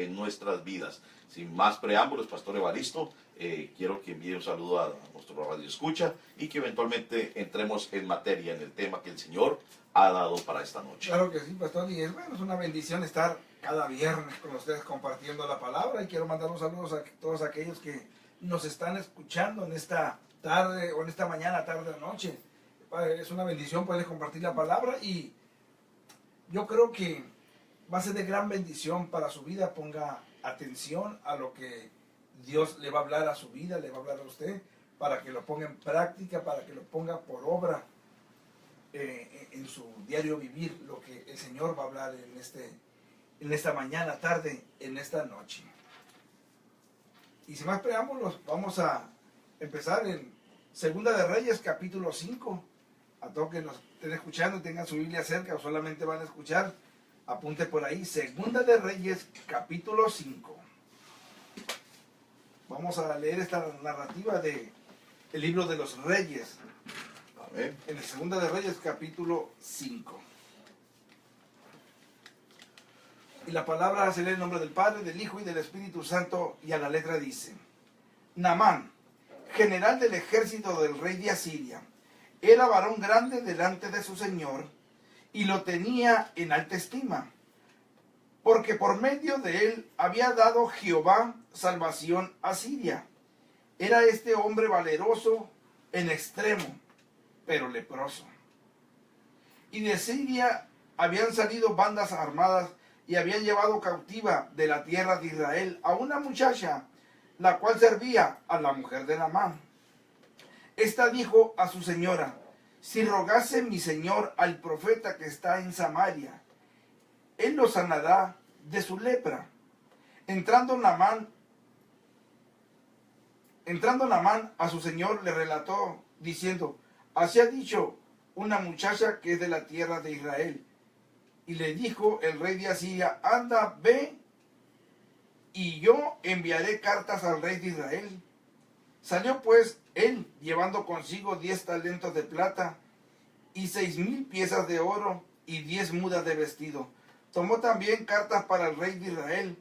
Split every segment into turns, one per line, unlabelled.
en nuestras vidas. Sin más preámbulos, Pastor Evaristo, quiero que envíe un saludo a nuestro radio escucha y que eventualmente entremos en materia, en el tema que el Señor ha dado para esta noche.
Claro que sí, Pastor, y es una bendición estar cada viernes con ustedes compartiendo la palabra, y quiero mandar un saludo a todos aquellos que nos están escuchando en esta tarde o en esta mañana, tarde o noche. Es una bendición poder compartir la palabra, y yo creo que va a ser de gran bendición para su vida. Ponga atención a lo que Dios le va a hablar a su vida, le va a hablar a usted, para que lo ponga en práctica, para que lo ponga por obra en su diario vivir, lo que el Señor va a hablar en esta mañana, tarde, en esta noche. Y sin más preámbulos, vamos a empezar en Segunda de Reyes, capítulo 5. A todos que nos estén escuchando, tengan su Biblia cerca o solamente van a escuchar, apunte por ahí, Segunda de Reyes, capítulo 5. Vamos a leer esta narrativa del libro de los Reyes.
Amén.
En el Segunda de Reyes, capítulo 5. Y la palabra se lee en el nombre del Padre, del Hijo y del Espíritu Santo, y a la letra dice: Naamán, general del ejército del rey de Asiria, era varón grande delante de su señor, y lo tenía en alta estima, porque por medio de él había dado Jehová salvación a Siria. Era este hombre valeroso en extremo, pero leproso. Y de Siria habían salido bandas armadas y habían llevado cautiva de la tierra de Israel a una muchacha, la cual servía a la mujer de Naamán. Esta dijo a su señora: si rogase mi señor al profeta que está en Samaria, él lo sanará de su lepra. Entrando Naamán a su señor le relató, diciendo: así ha dicho una muchacha que es de la tierra de Israel. Y le dijo el rey de Asiria: anda, ve, y yo enviaré cartas al rey de Israel. Salió pues él, llevando consigo 10 talentos de plata, y 6,000 piezas de oro, y 10 mudas de vestido. Tomó también cartas para el rey de Israel,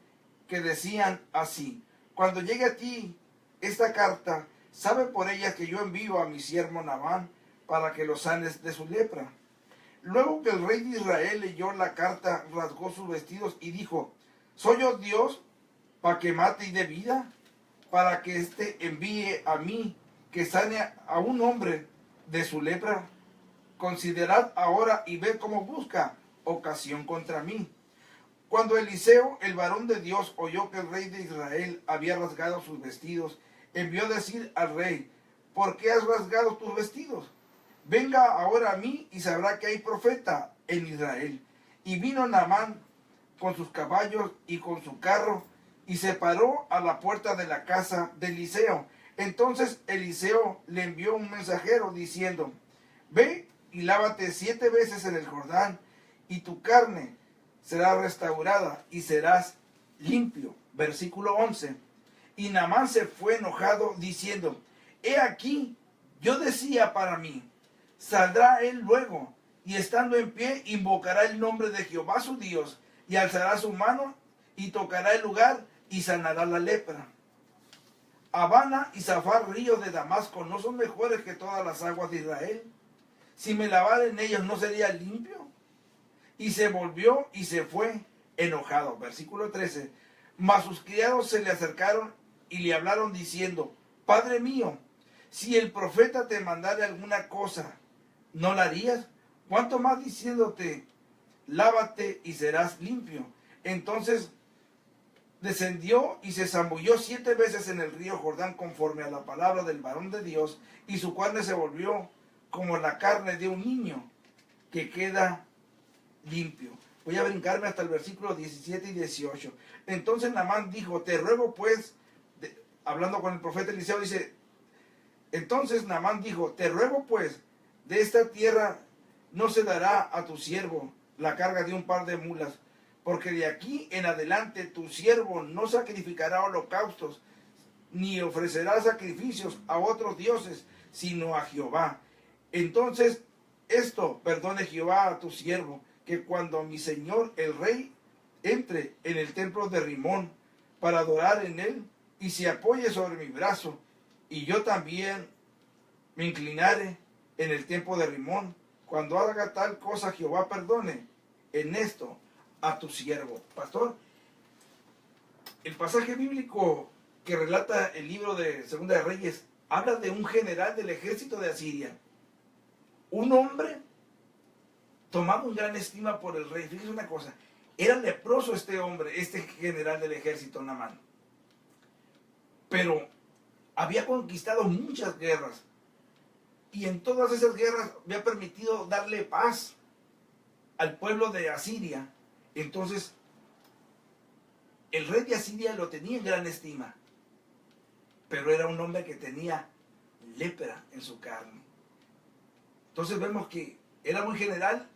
que decían así: cuando llegue a ti esta carta, sabe por ella que yo envío a mi siervo Naamán, para que lo sanes de su lepra. Luego que el rey de Israel leyó la carta, rasgó sus vestidos y dijo: ¿soy yo Dios para que mate y dé vida? Para que éste envíe a mí que sane a un hombre de su lepra. Considerad ahora y ved cómo busca ocasión contra mí. Cuando Eliseo, el varón de Dios, oyó que el rey de Israel había rasgado sus vestidos, envió a decir al rey: ¿por qué has rasgado tus vestidos? Venga ahora a mí y sabrá que hay profeta en Israel. Y vino Naamán con sus caballos y con su carro, y se paró a la puerta de la casa de Eliseo. Entonces Eliseo le envió un mensajero diciendo: ve y lávate 7 veces en el Jordán, y tu carne será restaurada y serás limpio. Versículo 11. Y Naamán se fue enojado diciendo: he aquí, yo decía para mí: saldrá él luego, y estando en pie invocará el nombre de Jehová su Dios, y alzará su mano y tocará el lugar y sanará la lepra. Habana y Zafar, ríos de Damasco, ¿no son mejores que todas las aguas de Israel? Si me lavara en ellos, ¿no sería limpio? Y se volvió y se fue enojado. Versículo 13. Mas sus criados se le acercaron y le hablaron diciendo: Padre mío, si el profeta te mandare alguna cosa, ¿no la harías? ¿Cuánto más diciéndote: lávate y serás limpio? Entonces descendió y se zambulló 7 veces en el río Jordán conforme a la palabra del varón de Dios, y su carne se volvió como la carne de un niño que queda limpio. Voy a brincarme hasta el versículo 17 y 18. Entonces Naamán dijo: te ruego pues, hablando con el profeta Eliseo, dice: entonces Naamán dijo: te ruego pues, de esta tierra no se dará a tu siervo la carga de un par de mulas, porque de aquí en adelante tu siervo no sacrificará holocaustos, ni ofrecerá sacrificios a otros dioses, sino a Jehová. Entonces esto perdone Jehová a tu siervo, que cuando mi señor el rey entre en el templo de Rimón para adorar en él y se apoye sobre mi brazo, y yo también me inclinaré en el templo de Rimón. Cuando haga tal cosa, Jehová perdone en esto a tu siervo. Pastor, el pasaje bíblico que relata el libro de Segunda de Reyes habla de un general del ejército de Asiria, un hombre tomado en gran estima por el rey. Fíjese una cosa, era leproso este hombre, este general del ejército, Naamán, pero había conquistado muchas guerras, y en todas esas guerras había permitido darle paz al pueblo de Asiria. Entonces el rey de Asiria lo tenía en gran estima, pero era un hombre que tenía lepra en su carne. Entonces vemos que era muy general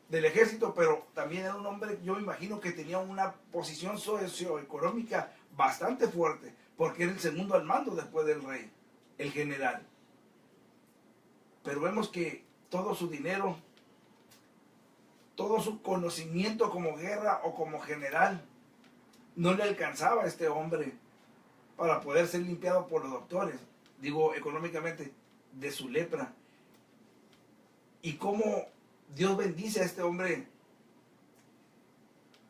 del ejército, pero también era un hombre, yo me imagino que tenía una posición socioeconómica bastante fuerte, porque era el segundo al mando después del rey, el general. Pero vemos que todo su dinero, todo su conocimiento como guerra o como general, no le alcanzaba a este hombre para poder ser limpiado por los doctores, digo económicamente, de su lepra. Y cómo Dios bendice a este hombre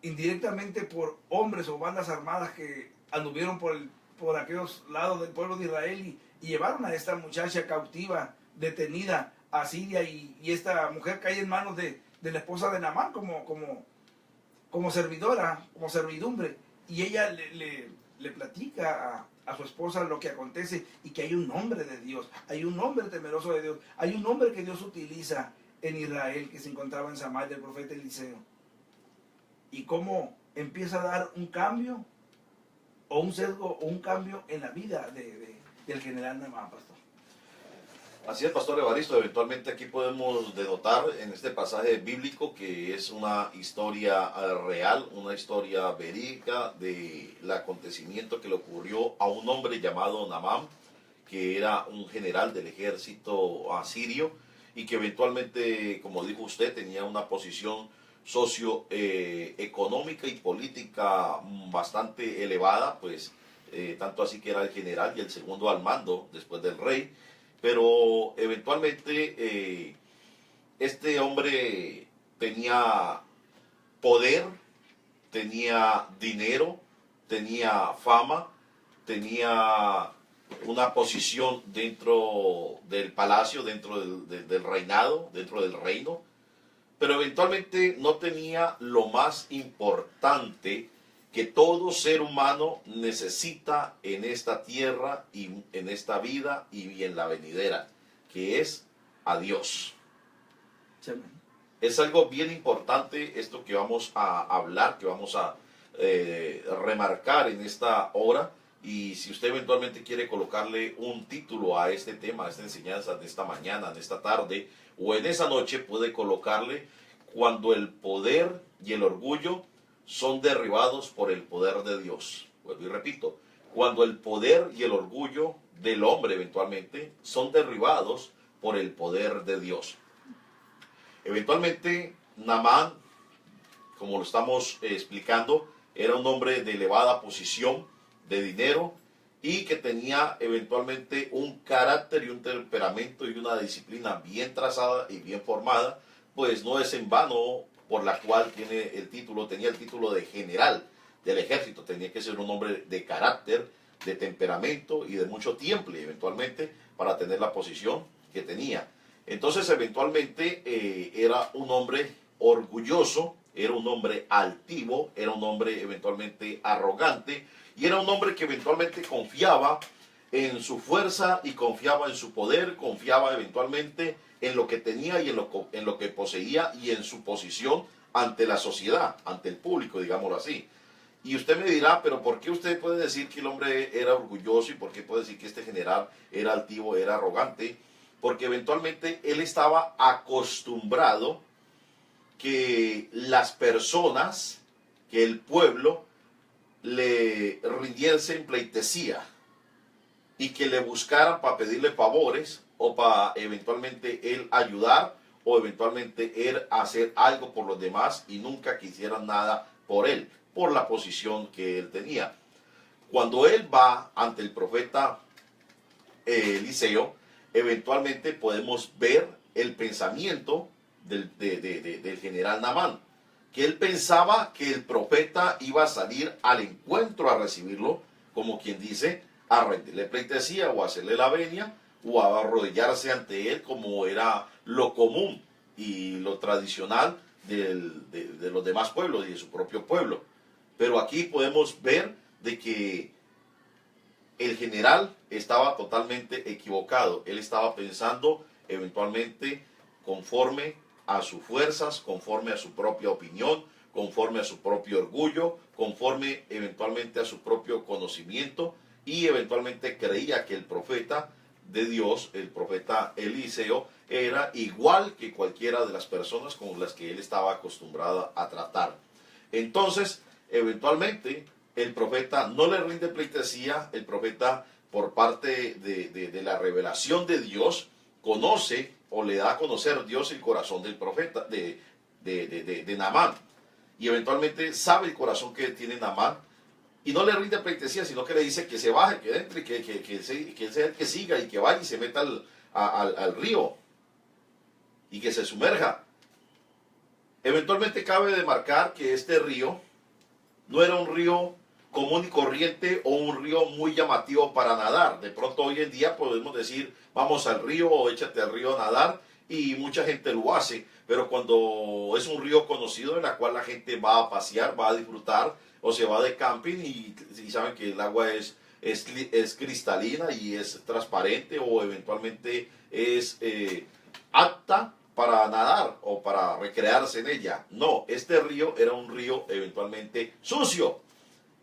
indirectamente por hombres o bandas armadas que anduvieron por aquellos lados del pueblo de Israel y llevaron a esta muchacha cautiva, detenida a Siria, y esta mujer cae en manos de la esposa de Naamán como servidora, como servidumbre, y ella le platica a su esposa lo que acontece, y que hay un hombre de Dios, hay un hombre temeroso de Dios, hay un hombre que Dios utiliza en Israel, que se encontraba en Samaria, el profeta Eliseo, y cómo empieza a dar un cambio o un sesgo o un cambio en la vida del general Naamán, pastor.
Así es, pastor Evaristo. Eventualmente aquí podemos denotar en este pasaje bíblico que es una historia real, una historia verídica del acontecimiento que le ocurrió a un hombre llamado Naamán, que era un general del ejército asirio y que eventualmente, como dijo usted, tenía una posición socioeconómica y política bastante elevada, pues tanto así que era el general y el segundo al mando después del rey. Pero eventualmente este hombre tenía poder, tenía dinero, tenía fama, tenía una posición dentro del palacio, dentro del reinado, dentro del reino, pero eventualmente no tenía lo más importante que todo ser humano necesita en esta tierra y en esta vida y en la venidera, que es a Dios.
Sí.
Es algo bien importante esto que vamos a hablar, que vamos a remarcar en esta hora. Y si usted eventualmente quiere colocarle un título a este tema, a esta enseñanza de esta mañana, de esta tarde o en esa noche, puede colocarle: cuando el poder y el orgullo son derribados por el poder de Dios. Vuelvo y repito, cuando el poder y el orgullo del hombre eventualmente son derribados por el poder de Dios. Eventualmente Naamán, como lo estamos explicando, era un hombre de elevada posición, de dinero, y que tenía eventualmente un carácter y un temperamento y una disciplina bien trazada y bien formada, pues no es en vano por la cual tenía el título de general del ejército. Tenía que ser un hombre de carácter, de temperamento y de mucho temple eventualmente para tener la posición que tenía. Entonces eventualmente era un hombre orgulloso, era un hombre altivo, era un hombre eventualmente arrogante, y era un hombre que eventualmente confiaba en su fuerza y confiaba en su poder, confiaba eventualmente en lo que tenía y en lo que poseía y en su posición ante la sociedad, ante el público, digámoslo así. Y usted me dirá, pero ¿por qué usted puede decir que el hombre era orgulloso y por qué puede decir que este general era altivo, era arrogante? Porque eventualmente él estaba acostumbrado que las personas, que el pueblo le rindiesen pleitesía y que le buscaran para pedirle favores o para eventualmente él ayudar o eventualmente él hacer algo por los demás y nunca quisieran nada por él. por la posición que él tenía. Cuando él va ante el profeta Eliseo, eventualmente podemos ver el pensamiento del general Naamán, que él pensaba que el profeta iba a salir al encuentro a recibirlo, como quien dice, a rendirle pleitesía o a hacerle la venia o a arrodillarse ante él, como era lo común y lo tradicional de los demás pueblos y de su propio pueblo. Pero aquí podemos ver de que el general estaba totalmente equivocado. Él estaba pensando eventualmente conforme a sus fuerzas, conforme a su propia opinión, conforme a su propio orgullo, conforme eventualmente a su propio conocimiento, y eventualmente creía que el profeta de Dios, el profeta Eliseo, era igual que cualquiera de las personas con las que él estaba acostumbrado a tratar. Entonces, eventualmente, el profeta no le rinde pleitesía. El profeta, por parte de la revelación de Dios, conoce o le da a conocer Dios el corazón del profeta, de Naamán. Y eventualmente sabe el corazón que tiene Naamán, y no le rinde pleitesía, sino que le dice que se baje, que entre, que sea el que siga y que vaya y se meta al río y que se sumerja. Eventualmente cabe demarcar que este río no era un río común y corriente o un río muy llamativo para nadar. De pronto hoy en día podemos decir, vamos al río o échate al río a nadar, y mucha gente lo hace, pero cuando es un río conocido en la cual la gente va a pasear, va a disfrutar o se va de camping, y saben que el agua es cristalina y es transparente, o eventualmente es apta para nadar o para recrearse en ella. No, este río era un río eventualmente sucio.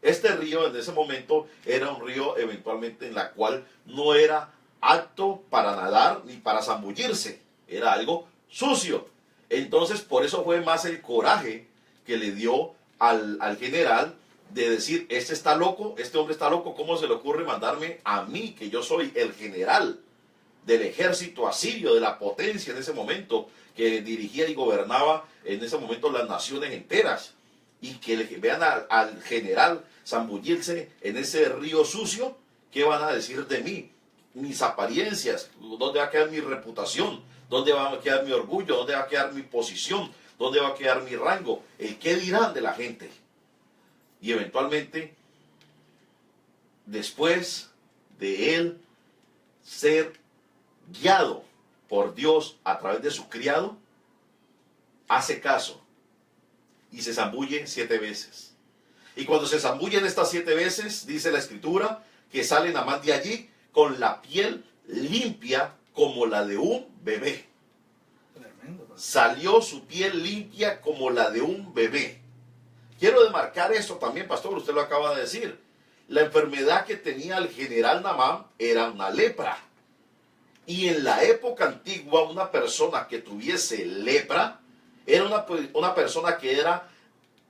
Este río en ese momento era un río eventualmente en la cual no era apto para nadar ni para zambullirse. Era algo sucio. Entonces, por eso fue más el coraje que le dio al general de decir, este está loco, este hombre está loco, ¿cómo se le ocurre mandarme a mí, que yo soy el general del ejército asirio, de la potencia en ese momento, que dirigía y gobernaba en ese momento las naciones enteras, y que vean al general zambullirse en ese río sucio? ¿Qué van a decir de mí? Mis apariencias, ¿dónde va a quedar mi reputación? ¿Dónde va a quedar mi orgullo? ¿Dónde va a quedar mi posición? ¿Dónde va a quedar mi rango? ¿El qué dirán de la gente? Y eventualmente, después de él ser guiado por Dios a través de su criado, hace caso y se zambulle 7 veces. Y cuando se zambullen estas 7 veces, dice la escritura, que sale Naamán de allí con la piel limpia como la de un bebé. Tremendo. Salió su piel limpia como la de un bebé. Quiero demarcar esto también, pastor, usted lo acaba de decir. La enfermedad que tenía el general Naamán era una lepra. Y en la época antigua, una persona que tuviese lepra era una persona que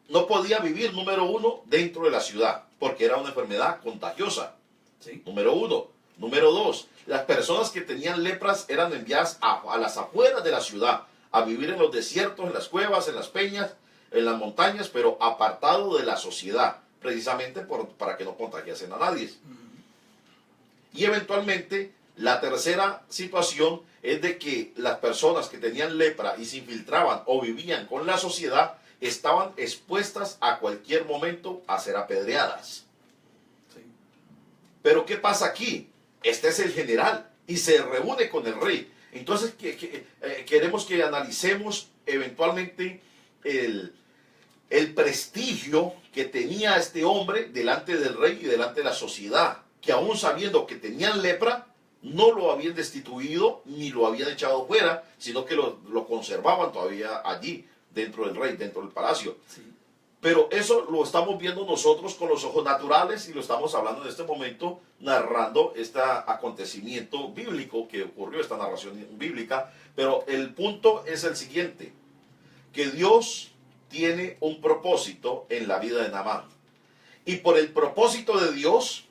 no podía vivir, número uno, dentro de la ciudad, porque era una enfermedad contagiosa. ¿Sí? Número uno. Número dos, las personas que tenían lepras eran enviadas a las afueras de la ciudad, a vivir en los desiertos, en las cuevas, en las peñas, en las montañas, pero apartado de la sociedad, precisamente para que no contagiasen a nadie. Y eventualmente, la tercera situación es de que las personas que tenían lepra y se infiltraban o vivían con la sociedad estaban expuestas a cualquier momento a ser apedreadas. Sí. Pero ¿qué pasa aquí? Este es el general y se reúne con el rey. Entonces queremos que analicemos eventualmente el prestigio que tenía este hombre delante del rey y delante de la sociedad, que aún sabiendo que tenían lepra, no lo habían destituido ni lo habían echado fuera, sino que lo conservaban todavía allí, dentro del rey, dentro del palacio. Sí. Pero eso lo estamos viendo nosotros con los ojos naturales y lo estamos hablando en este momento, narrando este acontecimiento bíblico que ocurrió, esta narración bíblica. Pero el punto es el siguiente, que Dios tiene un propósito en la vida de Naamán. Y por el propósito de Dios,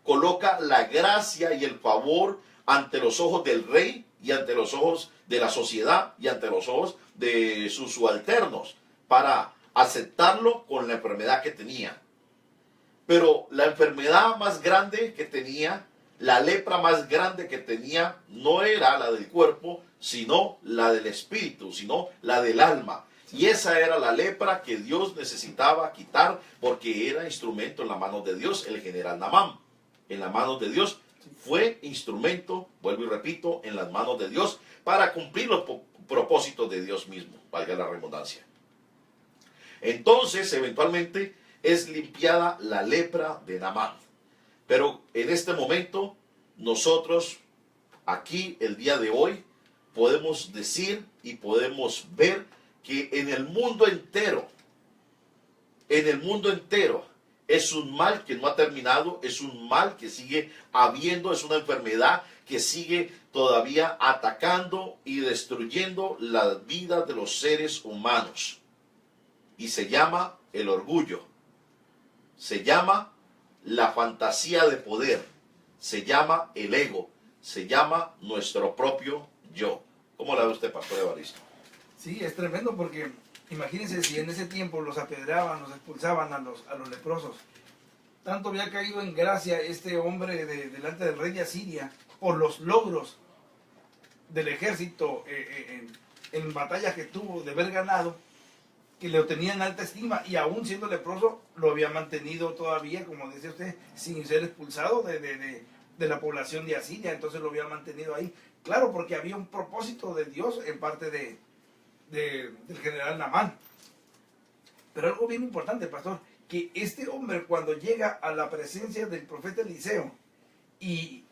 coloca la gracia y el favor ante los ojos del rey y ante los ojos de la sociedad y ante los ojos de sus subalternos, para aceptarlo con la enfermedad que tenía. Pero la enfermedad más grande que tenía, la lepra más grande que tenía, no era la del cuerpo, sino la del espíritu, sino la del alma. Y esa era la lepra que Dios necesitaba quitar, porque era instrumento en la mano de Dios, el general Naamán. En las manos de Dios fue instrumento, vuelvo y repito, en las manos de Dios, para cumplir los propósitos de Dios mismo, valga la redundancia. Entonces, eventualmente, es limpiada la lepra de Naamán. Pero en este momento, nosotros, aquí, el día de hoy, podemos decir y podemos ver que en el mundo entero, es un mal que no ha terminado, es un mal que sigue habiendo, es una enfermedad que sigue todavía atacando y destruyendo la vida de los seres humanos. Y se llama el orgullo, se llama la fantasía de poder, se llama el ego, se llama nuestro propio yo. ¿Cómo la ve usted, Pastor Evaristo?
Sí, es tremendo porque imagínense si en ese tiempo los apedreaban, los expulsaban a los leprosos. Tanto había caído en gracia este hombre delante del rey de Asiria por los logros del ejército en batallas que tuvo de haber ganado, que le tenían alta estima, y aún siendo leproso lo había mantenido todavía, como decía usted, sin ser expulsado de la población de Asiria. Entonces lo había mantenido ahí. Claro, porque había un propósito de Dios en parte del general Naamán. Pero algo bien importante, pastor, que este hombre, cuando llega a la presencia del profeta Eliseo, y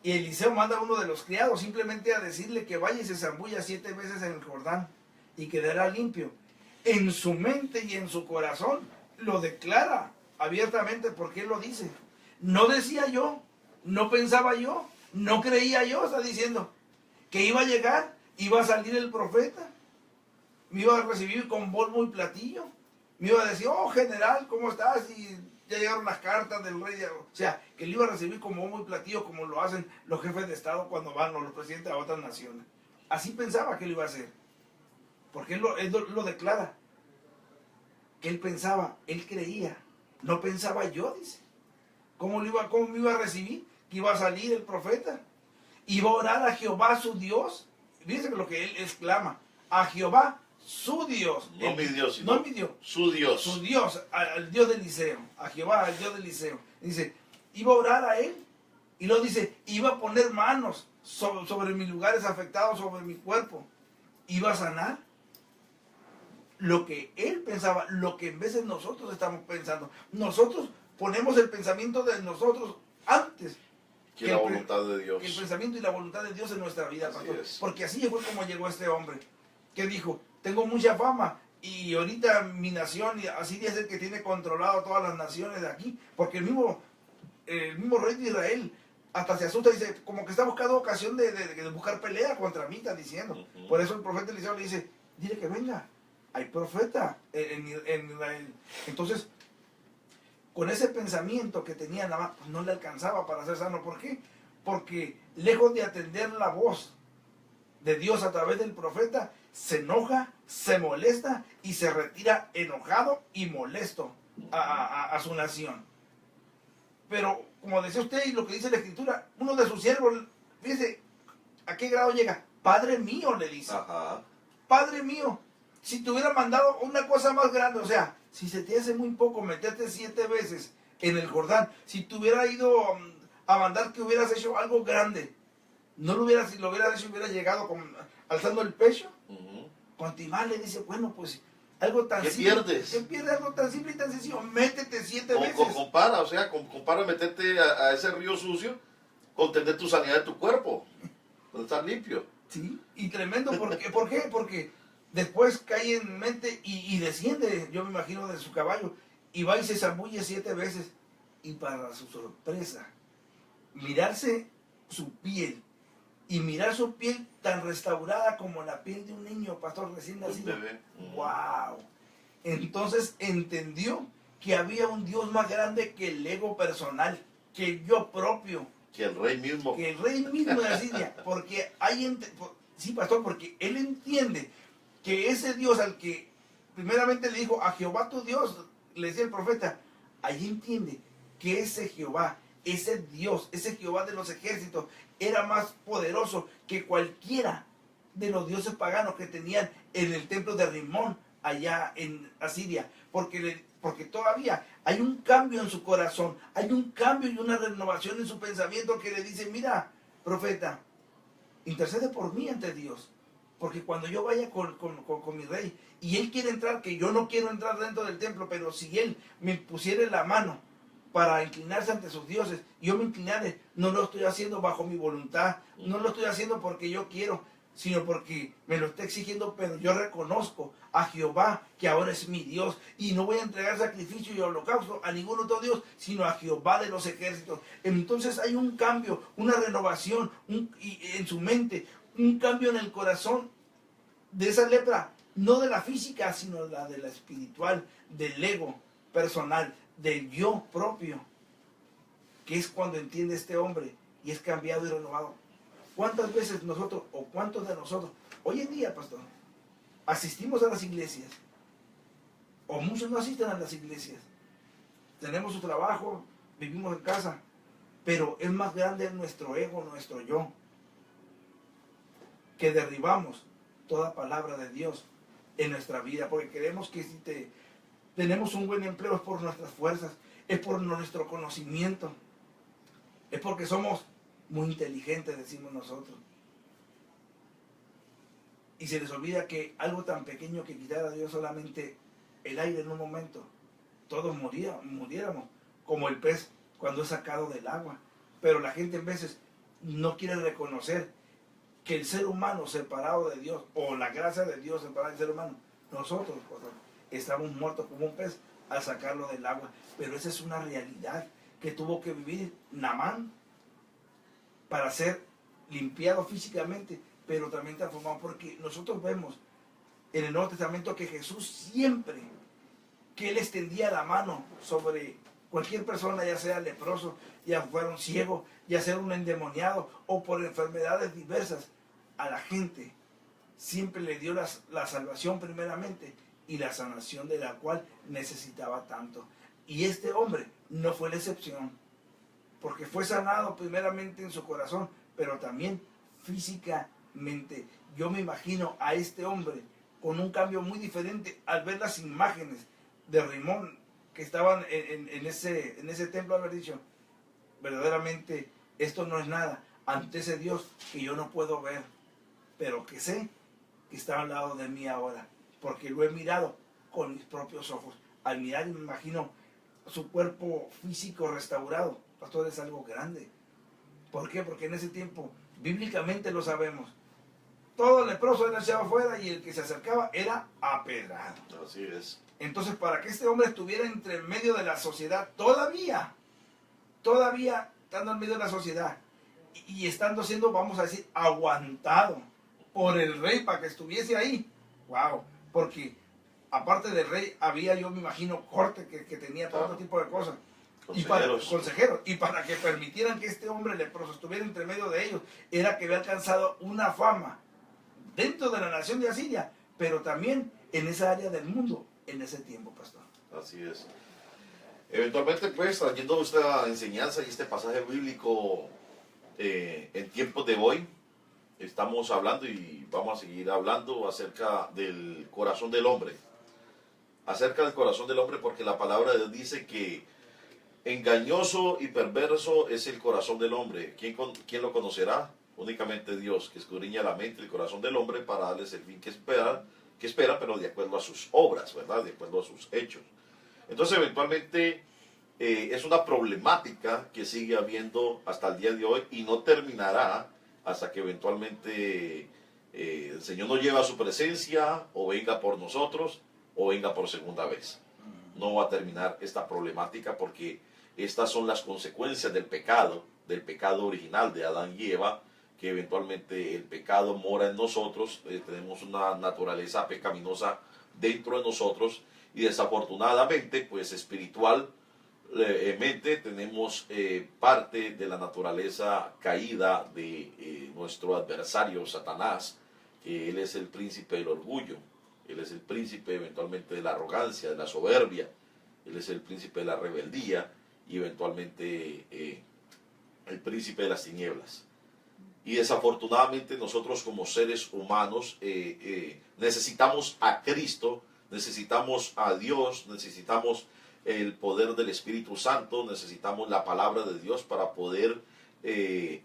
Eliseo manda a uno de los criados simplemente a decirle que vaya y se zambulla 7 veces en el Jordán y quedará limpio, en su mente y en su corazón lo declara abiertamente, porque él lo dice. No decía yo, no pensaba yo, no creía yo, está diciendo que iba a llegar, iba a salir el profeta, me iba a recibir con bombo y platillo, me iba a decir, oh general, ¿cómo estás? Y ya llegaron las cartas del rey. O sea, que le iba a recibir con bombo y platillo, como lo hacen los jefes de Estado cuando van, o los presidentes a otras naciones. Así pensaba que lo iba a hacer, porque él lo declara, que él pensaba, él creía, no pensaba yo, dice. ¿Cómo me iba a recibir? Que iba a salir el profeta, iba a orar a Jehová su Dios. Fíjense lo que él exclama, a Jehová su Dios.
No mi Dios,
no mi Dios,
su Dios.
Su Dios, al Dios de Eliseo, a Jehová, al Dios de Eliseo. Dice, iba a orar a él, y luego dice, iba a poner manos sobre mis lugares afectados, sobre mi cuerpo, iba a sanar. Lo que él pensaba, lo que en veces nosotros estamos pensando. Nosotros ponemos el pensamiento de nosotros antes
que la voluntad de Dios.
Que el pensamiento y la voluntad de Dios en nuestra vida, pastor. Porque así fue como llegó este hombre, que dijo, tengo mucha fama, y ahorita mi nación, Asiria, es el que tiene controlado todas las naciones de aquí, porque el mismo rey de Israel hasta se asusta y dice, como que está buscando ocasión de buscar pelea contra mí, está diciendo. Por eso el profeta Eliseo le dice, dile que venga, hay profeta en Israel. Entonces, con ese pensamiento que tenía Naamán, pues no le alcanzaba para ser sano. ¿Por qué? Porque lejos de atender la voz de Dios a través del profeta, se enoja, se molesta y se retira enojado y molesto a su nación. Pero, como decía usted y lo que dice la Escritura, uno de sus siervos, fíjese a qué grado llega. Padre mío, le dice.
Ajá.
Padre mío, si te hubiera mandado una cosa más grande, o sea, si se te hace muy poco meterte 7 veces en el Jordán, si te hubiera ido a mandar que hubieras hecho algo grande, no lo hubieras, si lo hubieras hecho, hubiera llegado alzando el pecho. Continuar, le dice, bueno, pues algo tan
simple. ¿Qué pierdes?
¿Qué pierdes? Algo tan simple y tan sencillo, métete 7 veces.
Compara meterte a ese río sucio con tener tu sanidad de tu cuerpo, con estar limpio.
Sí, y tremendo, ¿por qué? Porque después cae en mente y desciende, yo me imagino, de su caballo, y va y se zambulle 7 veces, y para su sorpresa, mirarse su piel, y mirar su piel tan restaurada como la piel de un niño, pastor, recién nacido. ¡Wow! Entonces entendió que había un Dios más grande que el ego personal, que el yo propio.
Que el rey mismo.
Que el rey mismo de Asiria. Porque sí, pastor, porque él entiende que ese Dios al que primeramente le dijo, a Jehová tu Dios, le decía el profeta, allí entiende que ese Jehová, ese Dios, ese Jehová de los ejércitos, era más poderoso que cualquiera de los dioses paganos que tenían en el templo de Rimón, allá en Asiria, porque todavía hay un cambio en su corazón, hay un cambio y una renovación en su pensamiento que le dice, mira, profeta, intercede por mí ante Dios, porque cuando yo vaya con mi rey y él quiere entrar, que yo no quiero entrar dentro del templo, pero si él me pusiera la mano para inclinarse ante sus dioses, yo me inclinaré, no lo estoy haciendo bajo mi voluntad, no lo estoy haciendo porque yo quiero, sino porque me lo está exigiendo, pero yo reconozco a Jehová, que ahora es mi Dios, y no voy a entregar sacrificio y holocausto a ningún otro Dios, sino a Jehová de los ejércitos. Entonces hay un cambio, una renovación en su mente, un cambio en el corazón de esa lepra, no de la física, sino la de la espiritual, del ego personal, del yo propio, que es cuando entiende este hombre y es cambiado y renovado. ¿Cuántas veces nosotros, o cuántos de nosotros, hoy en día, pastor, asistimos a las iglesias, o muchos no asisten a las iglesias? Tenemos su trabajo, vivimos en casa, pero es más grande nuestro ego, nuestro yo, que derribamos toda palabra de Dios en nuestra vida, porque creemos que si tenemos un buen empleo es por nuestras fuerzas, es por nuestro conocimiento, es porque somos muy inteligentes, decimos nosotros. Y se les olvida que algo tan pequeño que quitara a Dios solamente el aire en un momento, todos muriéramos, como el pez cuando es sacado del agua. Pero la gente en veces no quiere reconocer que el ser humano separado de Dios, o la gracia de Dios separada del ser humano, nosotros estamos muertos como un pez al sacarlo del agua. Pero esa es una realidad que tuvo que vivir Naamán para ser limpiado físicamente, pero también transformado, porque nosotros vemos en el Nuevo Testamento que Jesús siempre, que Él extendía la mano sobre cualquier persona, ya sea leproso, ya fuera un ciego, ya sea un endemoniado, o por enfermedades diversas, a la gente siempre le dio la salvación primeramente, y la sanación de la cual necesitaba tanto. Y este hombre no fue la excepción, porque fue sanado primeramente en su corazón, pero también físicamente. Yo me imagino a este hombre con un cambio muy diferente al ver las imágenes de Rimón que estaban en ese templo, haber dicho, verdaderamente esto no es nada ante ese Dios que yo no puedo ver, pero que sé que está al lado de mí ahora, porque lo he mirado con mis propios ojos. Al mirar, me imagino su cuerpo físico restaurado. Pastor, es algo grande. ¿Por qué? Porque en ese tiempo, bíblicamente lo sabemos, todo leproso era echado afuera y el que se acercaba era apedrado.
Así es.
Entonces, para que este hombre estuviera entre medio de la sociedad, todavía estando en medio de la sociedad y estando siendo, vamos a decir, aguantado por el rey para que estuviese ahí, wow, porque aparte del rey había, yo me imagino, corte que tenía todo otro tipo de cosas. Consejeros. Y para que permitieran que este hombre leproso estuviera entre medio de ellos, era que había alcanzado una fama dentro de la nación de Asiria, pero también en esa área del mundo, en ese tiempo, pastor.
Así es. Eventualmente, pues, trayendo esta enseñanza y este pasaje bíblico en tiempos de hoy, estamos hablando y vamos a seguir hablando acerca del corazón del hombre. Acerca del corazón del hombre, porque la palabra de Dios dice que engañoso y perverso es el corazón del hombre. ¿Quién lo conocerá? Únicamente Dios, que escudriña la mente y el corazón del hombre para darles el fin que espera, pero de acuerdo a sus obras, ¿verdad? De acuerdo a sus hechos. Entonces, eventualmente, es una problemática que sigue habiendo hasta el día de hoy y no terminará hasta que eventualmente el Señor nos lleve a su presencia, o venga por nosotros, o venga por segunda vez. No va a terminar esta problemática, porque estas son las consecuencias del pecado original de Adán y Eva, que eventualmente el pecado mora en nosotros, tenemos una naturaleza pecaminosa dentro de nosotros, y desafortunadamente, pues espiritualmente tenemos parte de la naturaleza caída de nuestro adversario Satanás, que él es el príncipe del orgullo. Él es el príncipe eventualmente de la arrogancia, de la soberbia. Él es el príncipe de la rebeldía y eventualmente el príncipe de las tinieblas. Y desafortunadamente nosotros como seres humanos necesitamos a Cristo, necesitamos a Dios, necesitamos el poder del Espíritu Santo, necesitamos la palabra de Dios para poder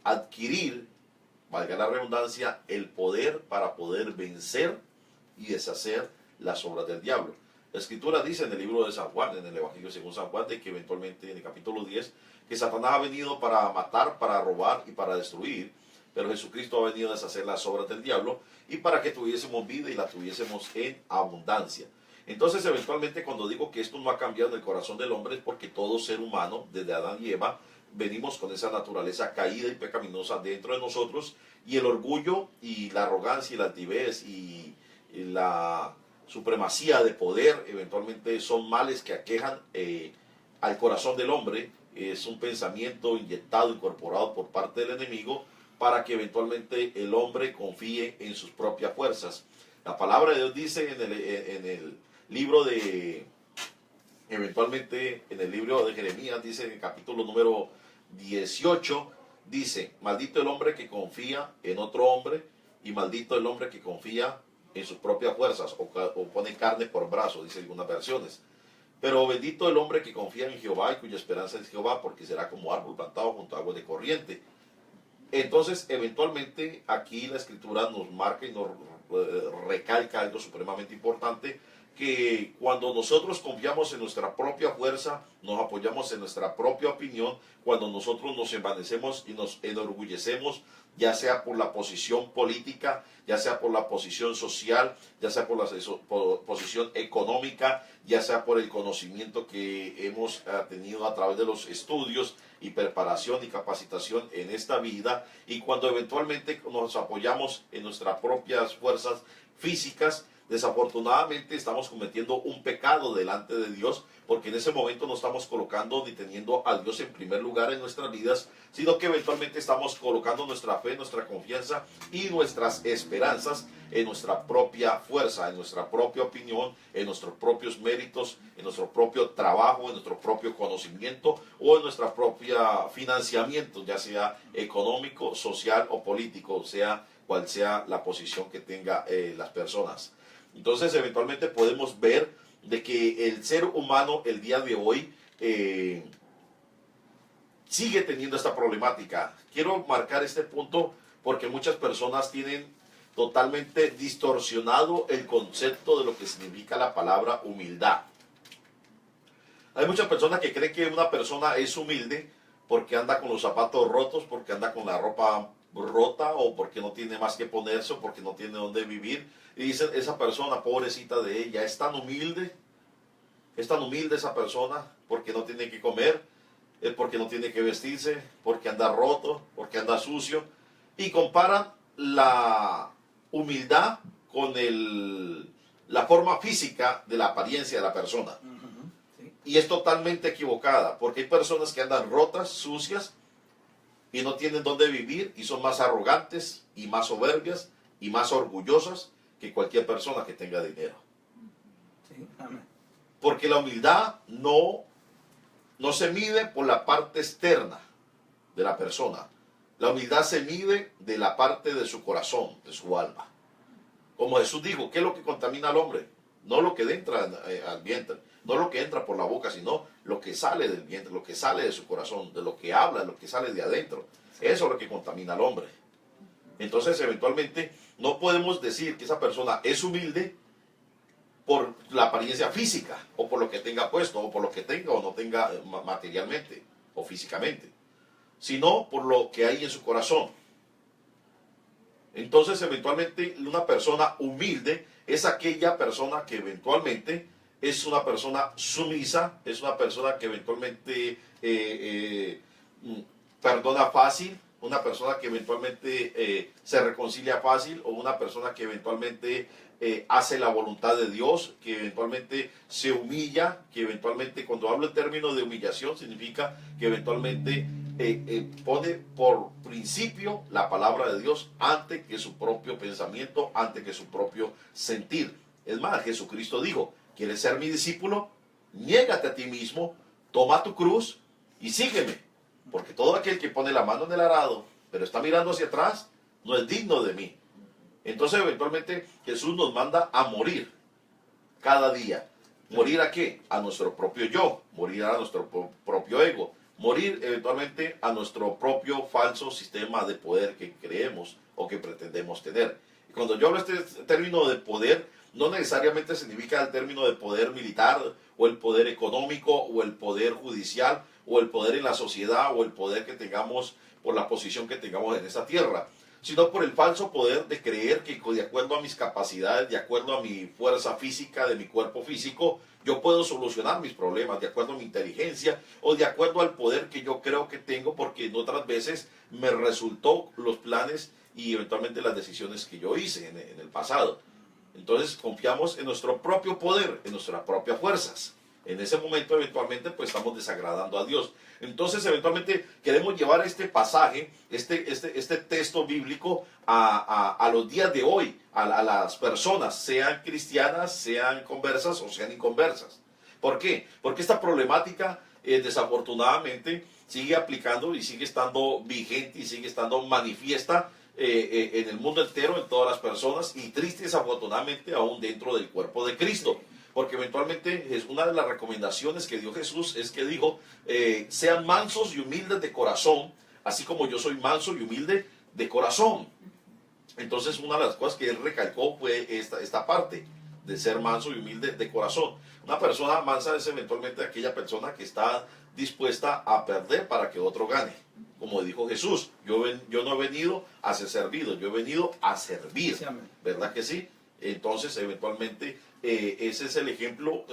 adquirir, valga la redundancia, el poder para poder vencer y deshacer las obras del diablo. La Escritura dice en el libro de San Juan, en el Evangelio según San Juan, de que eventualmente en el capítulo 10, que Satanás ha venido para matar, para robar y para destruir, pero Jesucristo ha venido a deshacer las obras del diablo y para que tuviésemos vida y la tuviésemos en abundancia. Entonces, eventualmente, cuando digo que esto no ha cambiado en el corazón del hombre, es porque todo ser humano, desde Adán y Eva, venimos con esa naturaleza caída y pecaminosa dentro de nosotros, y el orgullo y la arrogancia y la altivez y la supremacía de poder eventualmente son males que aquejan al corazón del hombre. Es un pensamiento inyectado, incorporado por parte del enemigo para que eventualmente el hombre confíe en sus propias fuerzas. La palabra de Dios dice en el libro de, eventualmente en el libro de Jeremías, dice en el capítulo número 18, dice: maldito el hombre que confía en otro hombre y maldito el hombre que confía en sus propias fuerzas o pone carne por brazo, dice algunas versiones. Pero bendito el hombre que confía en Jehová y cuya esperanza es Jehová, porque será como árbol plantado junto a aguas de corriente. Entonces, eventualmente, aquí la Escritura nos marca y nos recalca algo supremamente importante, que cuando nosotros confiamos en nuestra propia fuerza, nos apoyamos en nuestra propia opinión, cuando nosotros nos envanecemos y nos enorgullecemos, ya sea por la posición política, ya sea por la posición social, ya sea por la posición económica, ya sea por el conocimiento que hemos tenido a través de los estudios y preparación y capacitación en esta vida, y cuando eventualmente nos apoyamos en nuestras propias fuerzas físicas, desafortunadamente estamos cometiendo un pecado delante de Dios, porque en ese momento no estamos colocando ni teniendo a Dios en primer lugar en nuestras vidas, sino que eventualmente estamos colocando nuestra fe, nuestra confianza y nuestras esperanzas en nuestra propia fuerza, en nuestra propia opinión, en nuestros propios méritos, en nuestro propio trabajo, en nuestro propio conocimiento o en nuestro propio financiamiento, ya sea económico, social o político, sea cual sea la posición que tenga las personas. Entonces, eventualmente podemos ver de que el ser humano el día de hoy sigue teniendo esta problemática. Quiero marcar este punto porque muchas personas tienen totalmente distorsionado el concepto de lo que significa la palabra humildad. Hay muchas personas que creen que una persona es humilde porque anda con los zapatos rotos, porque anda con la ropa rota o porque no tiene más que ponerse o porque no tiene dónde vivir. Y dicen, esa persona, pobrecita de ella, es tan humilde esa persona porque no tiene que comer, porque no tiene que vestirse, porque anda roto, porque anda sucio. Y comparan la humildad con la forma física de la apariencia de la persona. Y es totalmente equivocada, porque hay personas que andan rotas, sucias, y no tienen dónde vivir, y son más arrogantes, y más soberbias, y más orgullosas que cualquier persona que tenga dinero.
Sí, amén.
Porque la humildad no se mide por la parte externa de la persona. La humildad se mide de la parte de su corazón, de su alma. Como Jesús dijo, ¿qué es lo que contamina al hombre? No lo que entra al vientre, no lo que entra por la boca, sino lo que sale del vientre, lo que sale de su corazón, de lo que habla, lo que sale de adentro. Eso es lo que contamina al hombre. Entonces, eventualmente, no podemos decir que esa persona es humilde por la apariencia física, o por lo que tenga puesto, o por lo que tenga o no tenga materialmente o físicamente, sino por lo que hay en su corazón. Entonces, eventualmente, una persona humilde es aquella persona que eventualmente es una persona sumisa, es una persona que eventualmente perdona fácil, una persona que eventualmente se reconcilia fácil, o una persona que eventualmente hace la voluntad de Dios, que eventualmente se humilla, que eventualmente, cuando hablo en términos de humillación, significa que eventualmente pone por principio la palabra de Dios antes que su propio pensamiento, antes que su propio sentir. Es más, Jesucristo dijo, ¿quieres ser mi discípulo? Niégate a ti mismo, toma tu cruz y sígueme. Porque todo aquel que pone la mano en el arado, pero está mirando hacia atrás, no es digno de mí. Entonces eventualmente Jesús nos manda a morir cada día. ¿Morir a qué? A nuestro propio yo, morir a nuestro propio ego, morir eventualmente a nuestro propio falso sistema de poder que creemos o que pretendemos tener. Y cuando yo hablo de este término de poder, no necesariamente significa el término de poder militar o el poder económico o el poder judicial o el poder en la sociedad o el poder que tengamos por la posición que tengamos en esta tierra, sino por el falso poder de creer que de acuerdo a mis capacidades, de acuerdo a mi fuerza física, de mi cuerpo físico, yo puedo solucionar mis problemas, de acuerdo a mi inteligencia o de acuerdo al poder que yo creo que tengo, porque en otras veces me resultó los planes y eventualmente las decisiones que yo hice en el pasado. Entonces confiamos en nuestro propio poder, en nuestras propias fuerzas. En ese momento eventualmente pues estamos desagradando a Dios. Entonces eventualmente queremos llevar este pasaje, este texto bíblico a los días de hoy, a las personas, sean cristianas, sean conversas o sean inconversas. ¿Por qué? Porque esta problemática desafortunadamente sigue aplicando y sigue estando vigente y sigue estando manifiesta en el mundo entero, en todas las personas, y triste desafortunadamente aún dentro del cuerpo de Cristo. Porque eventualmente es una de las recomendaciones que dio Jesús, es que dijo, sean mansos y humildes de corazón, así como yo soy manso y humilde de corazón. Entonces una de las cosas que él recalcó fue esta parte de ser manso y humilde de corazón. Una persona mansa es eventualmente aquella persona que está dispuesta a perder para que otro gane. Como dijo Jesús, yo no he venido a ser servido, yo he venido a servir. Sí, ¿verdad que sí? Entonces eventualmente ese es el ejemplo,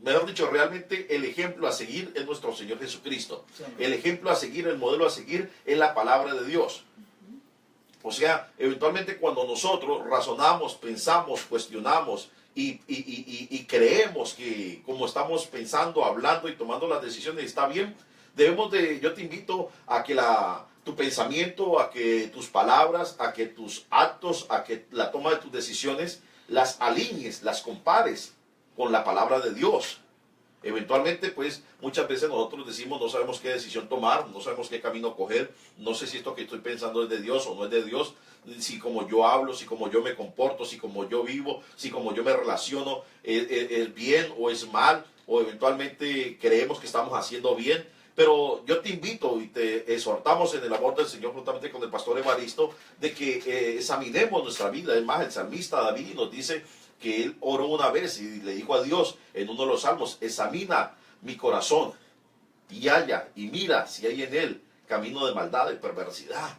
mejor dicho, realmente el ejemplo a seguir es nuestro Señor Jesucristo. Sí, el ejemplo a seguir, el modelo a seguir es la palabra de Dios. O sea, eventualmente cuando nosotros razonamos, pensamos, cuestionamos y creemos que como estamos pensando, hablando y tomando las decisiones está bien, yo te invito a que tu pensamiento, a que tus palabras, a que tus actos, a que la toma de tus decisiones las alinees, las compares con la palabra de Dios. Eventualmente, pues, muchas veces nosotros decimos, no sabemos qué decisión tomar, no sabemos qué camino coger, no sé si esto que estoy pensando es de Dios o no es de Dios, si como yo hablo, si como yo me comporto, si como yo vivo, si como yo me relaciono, es bien o es mal, o eventualmente creemos que estamos haciendo bien. Pero yo te invito y te exhortamos en el amor del Señor, juntamente con el pastor Evaristo, de que examinemos nuestra vida. Es más, el salmista David nos dice que él oró una vez y le dijo a Dios en uno de los salmos, examina mi corazón y halla y mira si hay en él camino de maldad y perversidad.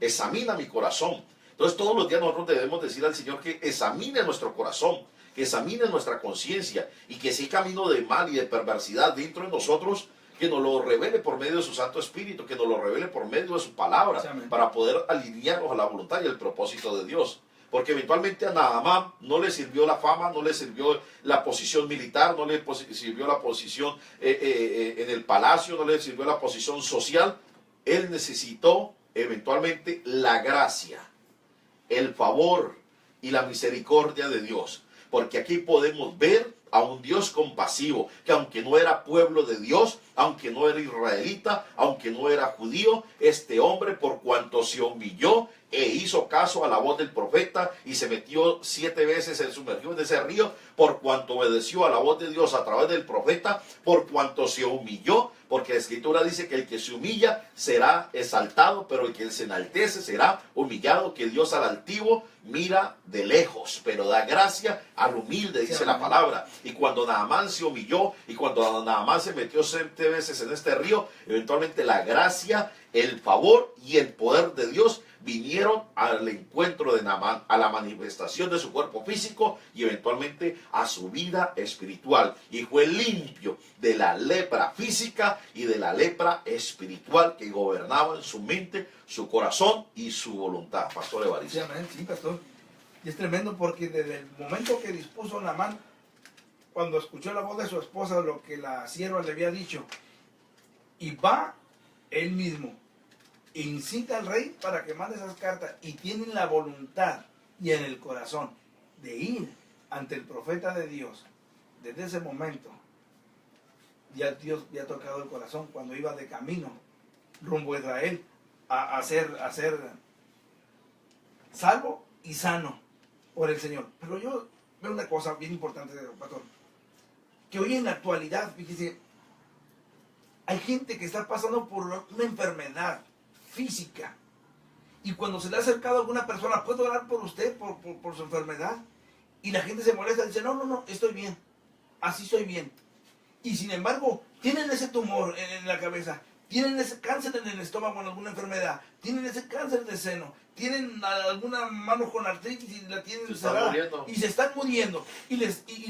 Examina mi corazón. Entonces todos los días nosotros debemos decir al Señor que examine nuestro corazón, que examine nuestra conciencia y que si hay camino de mal y de perversidad dentro de nosotros, que nos lo revele por medio de su Santo Espíritu, que nos lo revele por medio de su palabra, para poder alinearnos a la voluntad y el propósito de Dios. Porque eventualmente a Naamán no le sirvió la fama, no le sirvió la posición militar, no le sirvió la posición en el palacio, no le sirvió la posición social. Él necesitó eventualmente la gracia, el favor y la misericordia de Dios. Porque aquí podemos ver a un Dios compasivo, que aunque no era pueblo de Dios, aunque no era israelita, aunque no era judío, este hombre por cuanto se humilló e hizo caso a la voz del profeta y se metió 7 veces, se sumergió en ese río, por cuanto obedeció a la voz de Dios a través del profeta, por cuanto se humilló, porque la Escritura dice que el que se humilla será exaltado, pero el que se enaltece será humillado, que Dios al altivo mira de lejos, pero da gracia al humilde, dice la palabra. Y cuando Naamán se humilló y cuando Naamán se metió 7 veces en este río, eventualmente la gracia, el favor y el poder de Dios vinieron al encuentro de Naamán, a la manifestación de su cuerpo físico y eventualmente a su vida espiritual. Y fue limpio de la lepra física y de la lepra espiritual que gobernaba en su mente, su corazón y su voluntad. Pastor Evaristo.
Sí, amén, sí, pastor. Y es tremendo porque desde el momento que dispuso Naamán, cuando escuchó la voz de su esposa, lo que la sierva le había dicho, y va él mismo, incita al rey para que mande esas cartas y tienen la voluntad y en el corazón de ir ante el profeta de Dios, desde ese momento, ya Dios había tocado el corazón cuando iba de camino rumbo a Israel a ser salvo y sano por el Señor. Pero yo veo una cosa bien importante, pastor, que hoy en la actualidad, fíjese, hay gente que está pasando por una enfermedad física y cuando se le ha acercado a alguna persona, ¿puedo orar por usted, por su enfermedad? Y la gente se molesta y dice, no, estoy bien, así estoy bien. Y sin embargo, tienen ese tumor en la cabeza, tienen ese cáncer en el estómago, en alguna enfermedad, tienen ese cáncer de seno, tienen alguna mano con artritis y la tienen cerrada y se están muriendo. Y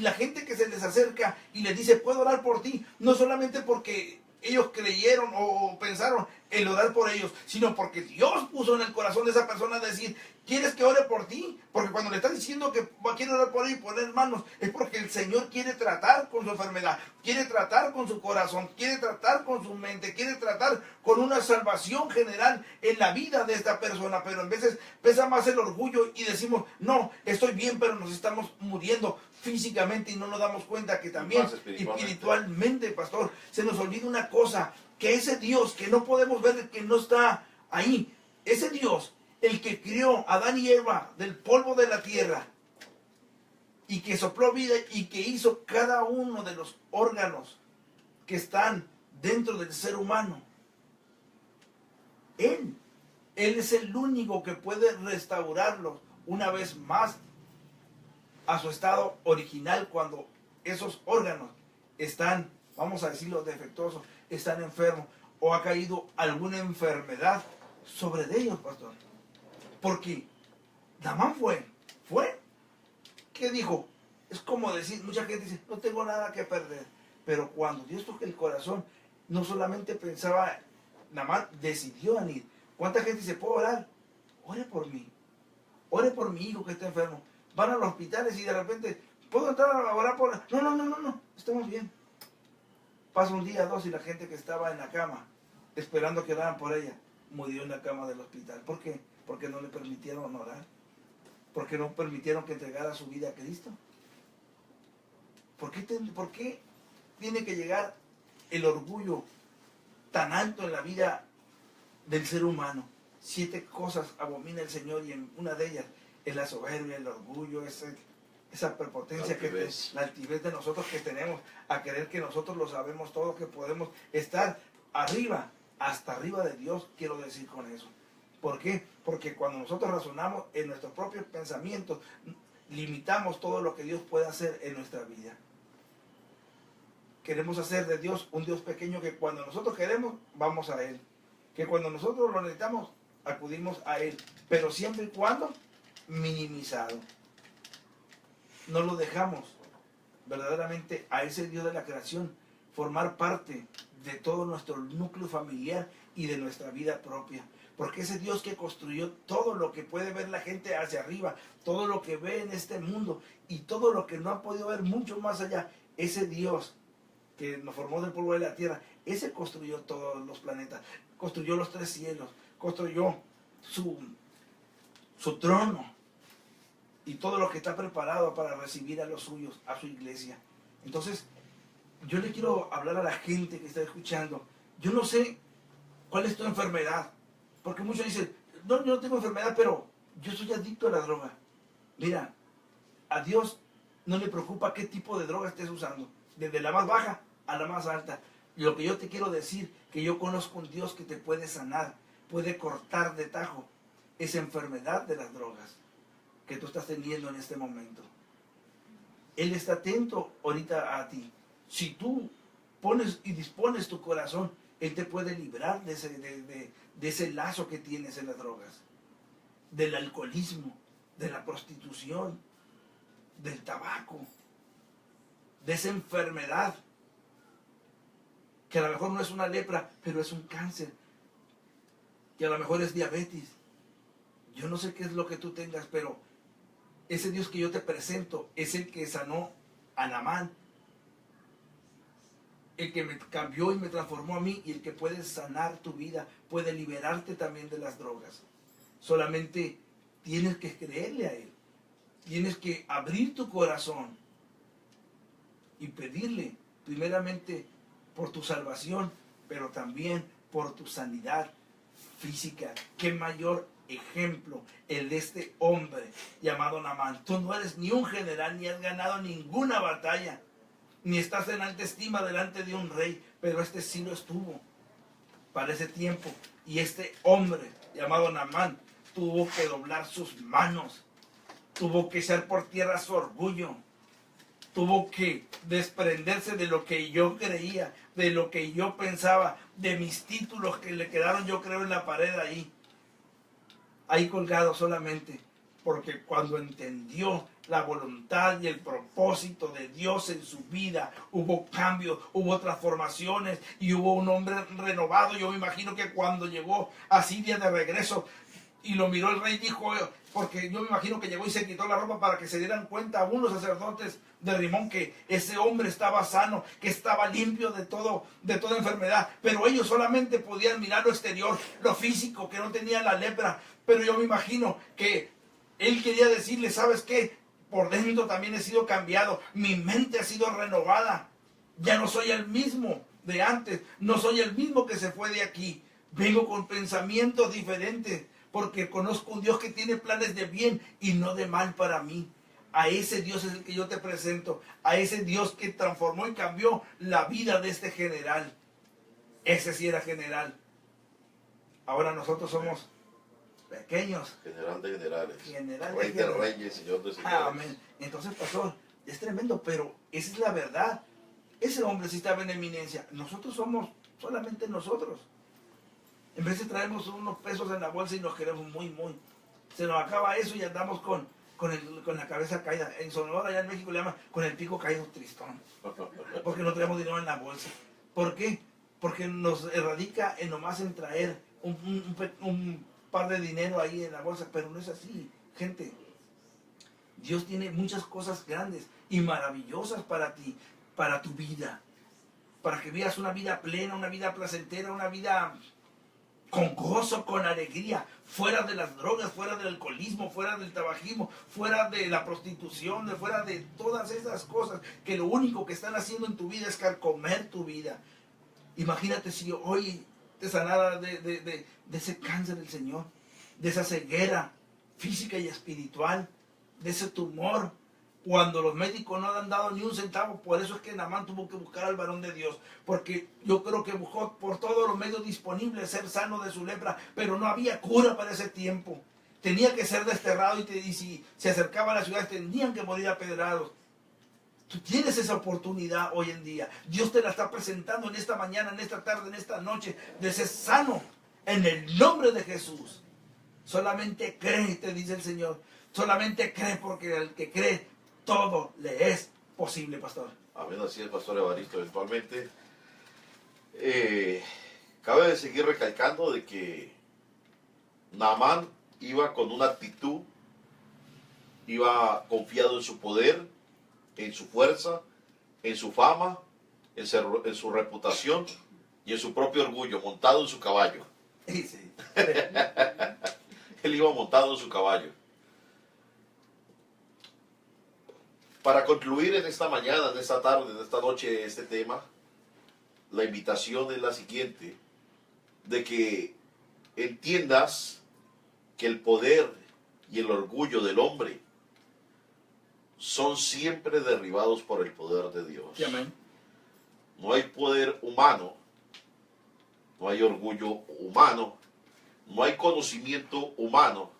la gente que se les acerca y les dice, puedo orar por ti, no solamente porque ellos creyeron o pensaron en orar por ellos, sino porque Dios puso en el corazón de esa persona decir, ¿quieres que ore por ti? Porque cuando le están diciendo que quiere orar por él y poner manos, es porque el Señor quiere tratar con su enfermedad, quiere tratar con su corazón, quiere tratar con su mente, quiere tratar con una salvación general en la vida de esta persona. Pero a veces pesa más el orgullo y decimos, no, estoy bien, pero nos estamos muriendo físicamente y no nos damos cuenta que también espiritualmente, pastor, se nos olvida una cosa, que ese Dios que no podemos ver, que no está ahí, ese Dios, el que crió a Adán y Eva del polvo de la tierra y que sopló vida y que hizo cada uno de los órganos que están dentro del ser humano, Él es el único que puede restaurarlo una vez más a su estado original cuando esos órganos están, vamos a decirlo, defectuosos, están enfermos o ha caído alguna enfermedad sobre ellos, pastor. Porque Naamán fue, ¿qué dijo? Es como decir, mucha gente dice, no tengo nada que perder. Pero cuando Dios toca el corazón, no solamente pensaba, Naamán decidió en ir. ¿Cuánta gente dice, puedo orar? Ore por mí. Ore por mi hijo que está enfermo. Van a los hospitales y de repente, ¿puedo entrar a orar por él? No, estamos bien. Pasa un día, dos y la gente que estaba en la cama, esperando que oraran por ella, murió en la cama del hospital. ¿Por qué? Porque no le permitieron orar. Porque no permitieron que entregara su vida a Cristo. ¿Por qué tiene que llegar el orgullo tan alto en la vida del ser humano? 7 cosas abomina el Señor y en una de ellas es la soberbia, el orgullo, esa prepotencia, la altivez de nosotros que tenemos a creer que nosotros lo sabemos todo, que podemos estar arriba, hasta arriba de Dios, quiero decir con eso. ¿Por qué? Porque cuando nosotros razonamos en nuestros propios pensamientos, limitamos todo lo que Dios puede hacer en nuestra vida. Queremos hacer de Dios un Dios pequeño que cuando nosotros queremos, vamos a Él. Que cuando nosotros lo necesitamos, acudimos a Él. Pero siempre y cuando minimizado. No lo dejamos verdaderamente a ese Dios de la creación formar parte de todo nuestro núcleo familiar y de nuestra vida propia. Porque ese Dios que construyó todo lo que puede ver la gente hacia arriba, todo lo que ve en este mundo y todo lo que no ha podido ver mucho más allá, ese Dios que nos formó del polvo de la tierra, ese construyó todos los planetas, construyó los 3 cielos, construyó su trono y todo lo que está preparado para recibir a los suyos, a su iglesia. Entonces, yo le quiero hablar a la gente que está escuchando. Yo no sé cuál es tu enfermedad, porque muchos dicen, no, yo no tengo enfermedad, pero yo soy adicto a la droga. Mira, a Dios no le preocupa qué tipo de droga estés usando, desde la más baja a la más alta. Y lo que yo te quiero decir, que yo conozco un Dios que te puede sanar, puede cortar de tajo esa enfermedad de las drogas que tú estás teniendo en este momento. Él está atento ahorita a ti. Si tú pones y dispones tu corazón, Él te puede librar de ese lazo que tienes en las drogas, del alcoholismo, de la prostitución, del tabaco, de esa enfermedad que a lo mejor no es una lepra, pero es un cáncer, que a lo mejor es diabetes. Yo no sé qué es lo que tú tengas, pero ese Dios que yo te presento es el que sanó a Naamán, el que me cambió y me transformó a mí, y el que puede sanar tu vida, puede liberarte también de las drogas. Solamente tienes que creerle a Él. tienes que abrir tu corazón y pedirle primeramente por tu salvación, pero también por tu sanidad física. Qué mayor ejemplo el de este hombre llamado Naamán. Tú no eres ni un general, ni has ganado ninguna batalla, ni estás en alta estima delante de un rey, pero este sí lo estuvo para ese tiempo. Y este hombre llamado Naamán tuvo que doblar sus manos, tuvo que echar por tierra su orgullo, tuvo que desprenderse de lo que yo creía, de lo que yo pensaba, de mis títulos que le quedaron, yo creo, en la pared ahí colgado solamente, porque cuando entendió la voluntad y el propósito de Dios en su vida, hubo cambios, hubo transformaciones y hubo un hombre renovado. Yo me imagino que cuando llegó a Siria de regreso y lo miró el rey, dijo, porque yo me imagino que llegó y se quitó la ropa para que se dieran cuenta algunos sacerdotes de Rimón que ese hombre estaba sano, que estaba limpio de toda enfermedad, pero ellos solamente podían mirar lo exterior, lo físico, que no tenía la lepra. Pero yo me imagino que él quería decirle, ¿sabes qué? Por dentro también he sido cambiado, mi mente ha sido renovada, ya no soy el mismo de antes, no soy el mismo que se fue de aquí, vengo con pensamientos diferentes, porque conozco un Dios que tiene planes de bien y no de mal para mí. A ese Dios es el que yo te presento, a ese Dios que transformó y cambió la vida de este general. Ese sí era general. Ahora nosotros somos pequeños.
General de generales.
General
Rey
de
de reyes, Señor de señores.
Amén. Entonces, pastor, es tremendo, pero esa es la verdad. Ese hombre sí estaba en eminencia. Nosotros somos solamente nosotros. En vez de traemos unos pesos en la bolsa y nos queremos muy. Se nos acaba eso y andamos con la cabeza caída. En Sonora, allá en México, le llaman con el pico caído tristón. Porque no traemos dinero en la bolsa. ¿Por qué? Porque nos erradica en traer un par de dinero ahí en la bolsa. Pero no es así, gente. Dios tiene muchas cosas grandes y maravillosas para ti, para tu vida. Para que vivas una vida plena, una vida placentera, una vida con gozo, con alegría, fuera de las drogas, fuera del alcoholismo, fuera del tabagismo, fuera de la prostitución, fuera de todas esas cosas que lo único que están haciendo en tu vida es carcomer tu vida. Imagínate si hoy te sanara de ese cáncer del Señor, de esa ceguera física y espiritual, de ese tumor, cuando los médicos no le han dado ni un centavo. Por eso es que Naamán tuvo que buscar al varón de Dios, porque yo creo que buscó por todos los medios disponibles ser sano de su lepra, pero no había cura para ese tiempo. Tenía que ser desterrado y si se acercaba a la ciudad tenían que morir apedrados. Tú tienes esa oportunidad hoy en día. Dios te la está presentando en esta mañana, en esta tarde, en esta noche, de ser sano en el nombre de Jesús. Solamente cree, te dice el Señor. Solamente cree, porque el que cree, todo le es posible, pastor.
Amén, así es, pastor Evaristo. Eventualmente, cabe de seguir recalcando de que Naamán iba con una actitud, iba confiado en su poder, en su fuerza, en su fama, en su reputación y en su propio orgullo, montado en su caballo.
Sí.
Él iba montado en su caballo. Para concluir en esta mañana, en esta tarde, en esta noche, este tema, la invitación es la siguiente, de que entiendas que el poder y el orgullo del hombre son siempre derribados por el poder de Dios.
Sí, amén.
No hay poder humano, no hay orgullo humano, no hay conocimiento humano,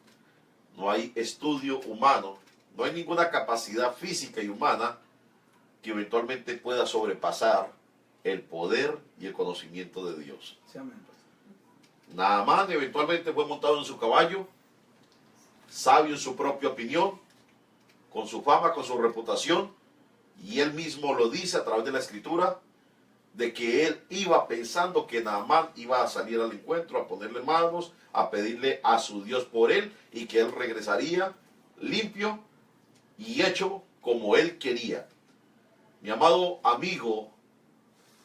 no hay estudio humano, no hay ninguna capacidad física y humana que eventualmente pueda sobrepasar el poder y el conocimiento de Dios.
Sí, amén.
Naamán eventualmente fue montado en su caballo, sabio en su propia opinión, con su fama, con su reputación, y él mismo lo dice a través de la escritura, de que él iba pensando que Naamán iba a salir al encuentro, a ponerle manos, a pedirle a su Dios por él, y que él regresaría limpio y hecho como él quería. Mi amado amigo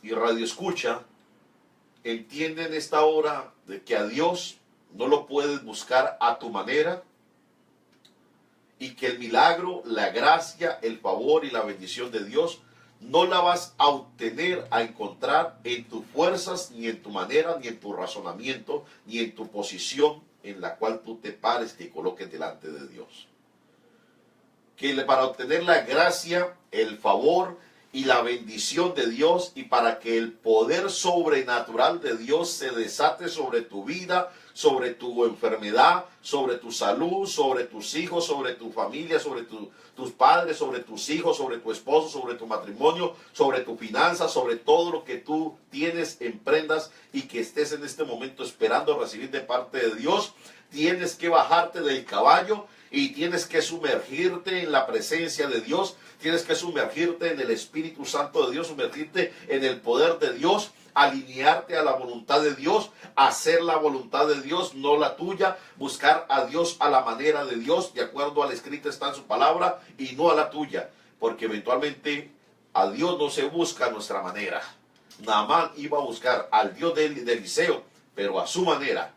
y radioescucha, entiende en esta hora de que a Dios no lo puedes buscar a tu manera y que el milagro, la gracia, el favor y la bendición de Dios no la vas a obtener, a encontrar en tus fuerzas, ni en tu manera, ni en tu razonamiento, ni en tu posición en la cual tú te pares, te coloques delante de Dios. Que para obtener la gracia, el favor y la bendición de Dios, y para que el poder sobrenatural de Dios se desate sobre tu vida, sobre tu enfermedad, sobre tu salud, sobre tus hijos, sobre tu familia, sobre tus padres, sobre tus hijos, sobre tu esposo, sobre tu matrimonio, sobre tu finanza, sobre todo lo que tú tienes en prendas y que estés en este momento esperando recibir de parte de Dios, tienes que bajarte del caballo y tienes que sumergirte en la presencia de Dios, tienes que sumergirte en el Espíritu Santo de Dios, sumergirte en el poder de Dios, alinearte a la voluntad de Dios, hacer la voluntad de Dios, no la tuya, buscar a Dios a la manera de Dios, de acuerdo al escrito está en su palabra, y no a la tuya, porque eventualmente a Dios no se busca a nuestra manera. Naamán iba a buscar al Dios de Eliseo, pero a su manera,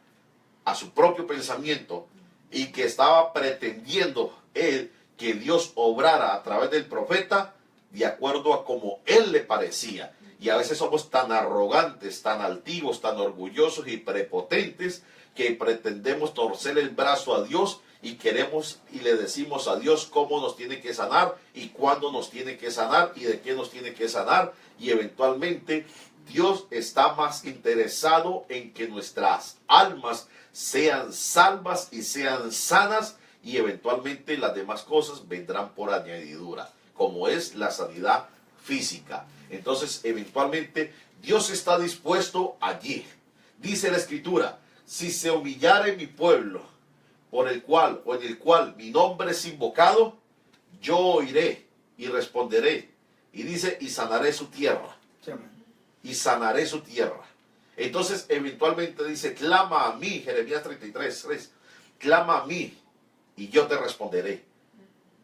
a su propio pensamiento, y que estaba pretendiendo él que Dios obrara a través del profeta de acuerdo a como él le parecía. Y a veces somos tan arrogantes, tan altivos, tan orgullosos y prepotentes que pretendemos torcer el brazo a Dios y queremos y le decimos a Dios cómo nos tiene que sanar y cuándo nos tiene que sanar y de qué nos tiene que sanar. Y eventualmente Dios está más interesado en que nuestras almas sean salvas y sean sanas, y eventualmente las demás cosas vendrán por añadidura, como es la sanidad física. Entonces, eventualmente, Dios está dispuesto allí. Dice la Escritura, si se humillare mi pueblo, por el cual o en el cual mi nombre es invocado, yo oiré y responderé. Y dice, y sanaré su tierra. Y sanaré su tierra. Entonces, eventualmente dice, clama a mí, Jeremías 33:3, clama a mí y yo te responderé.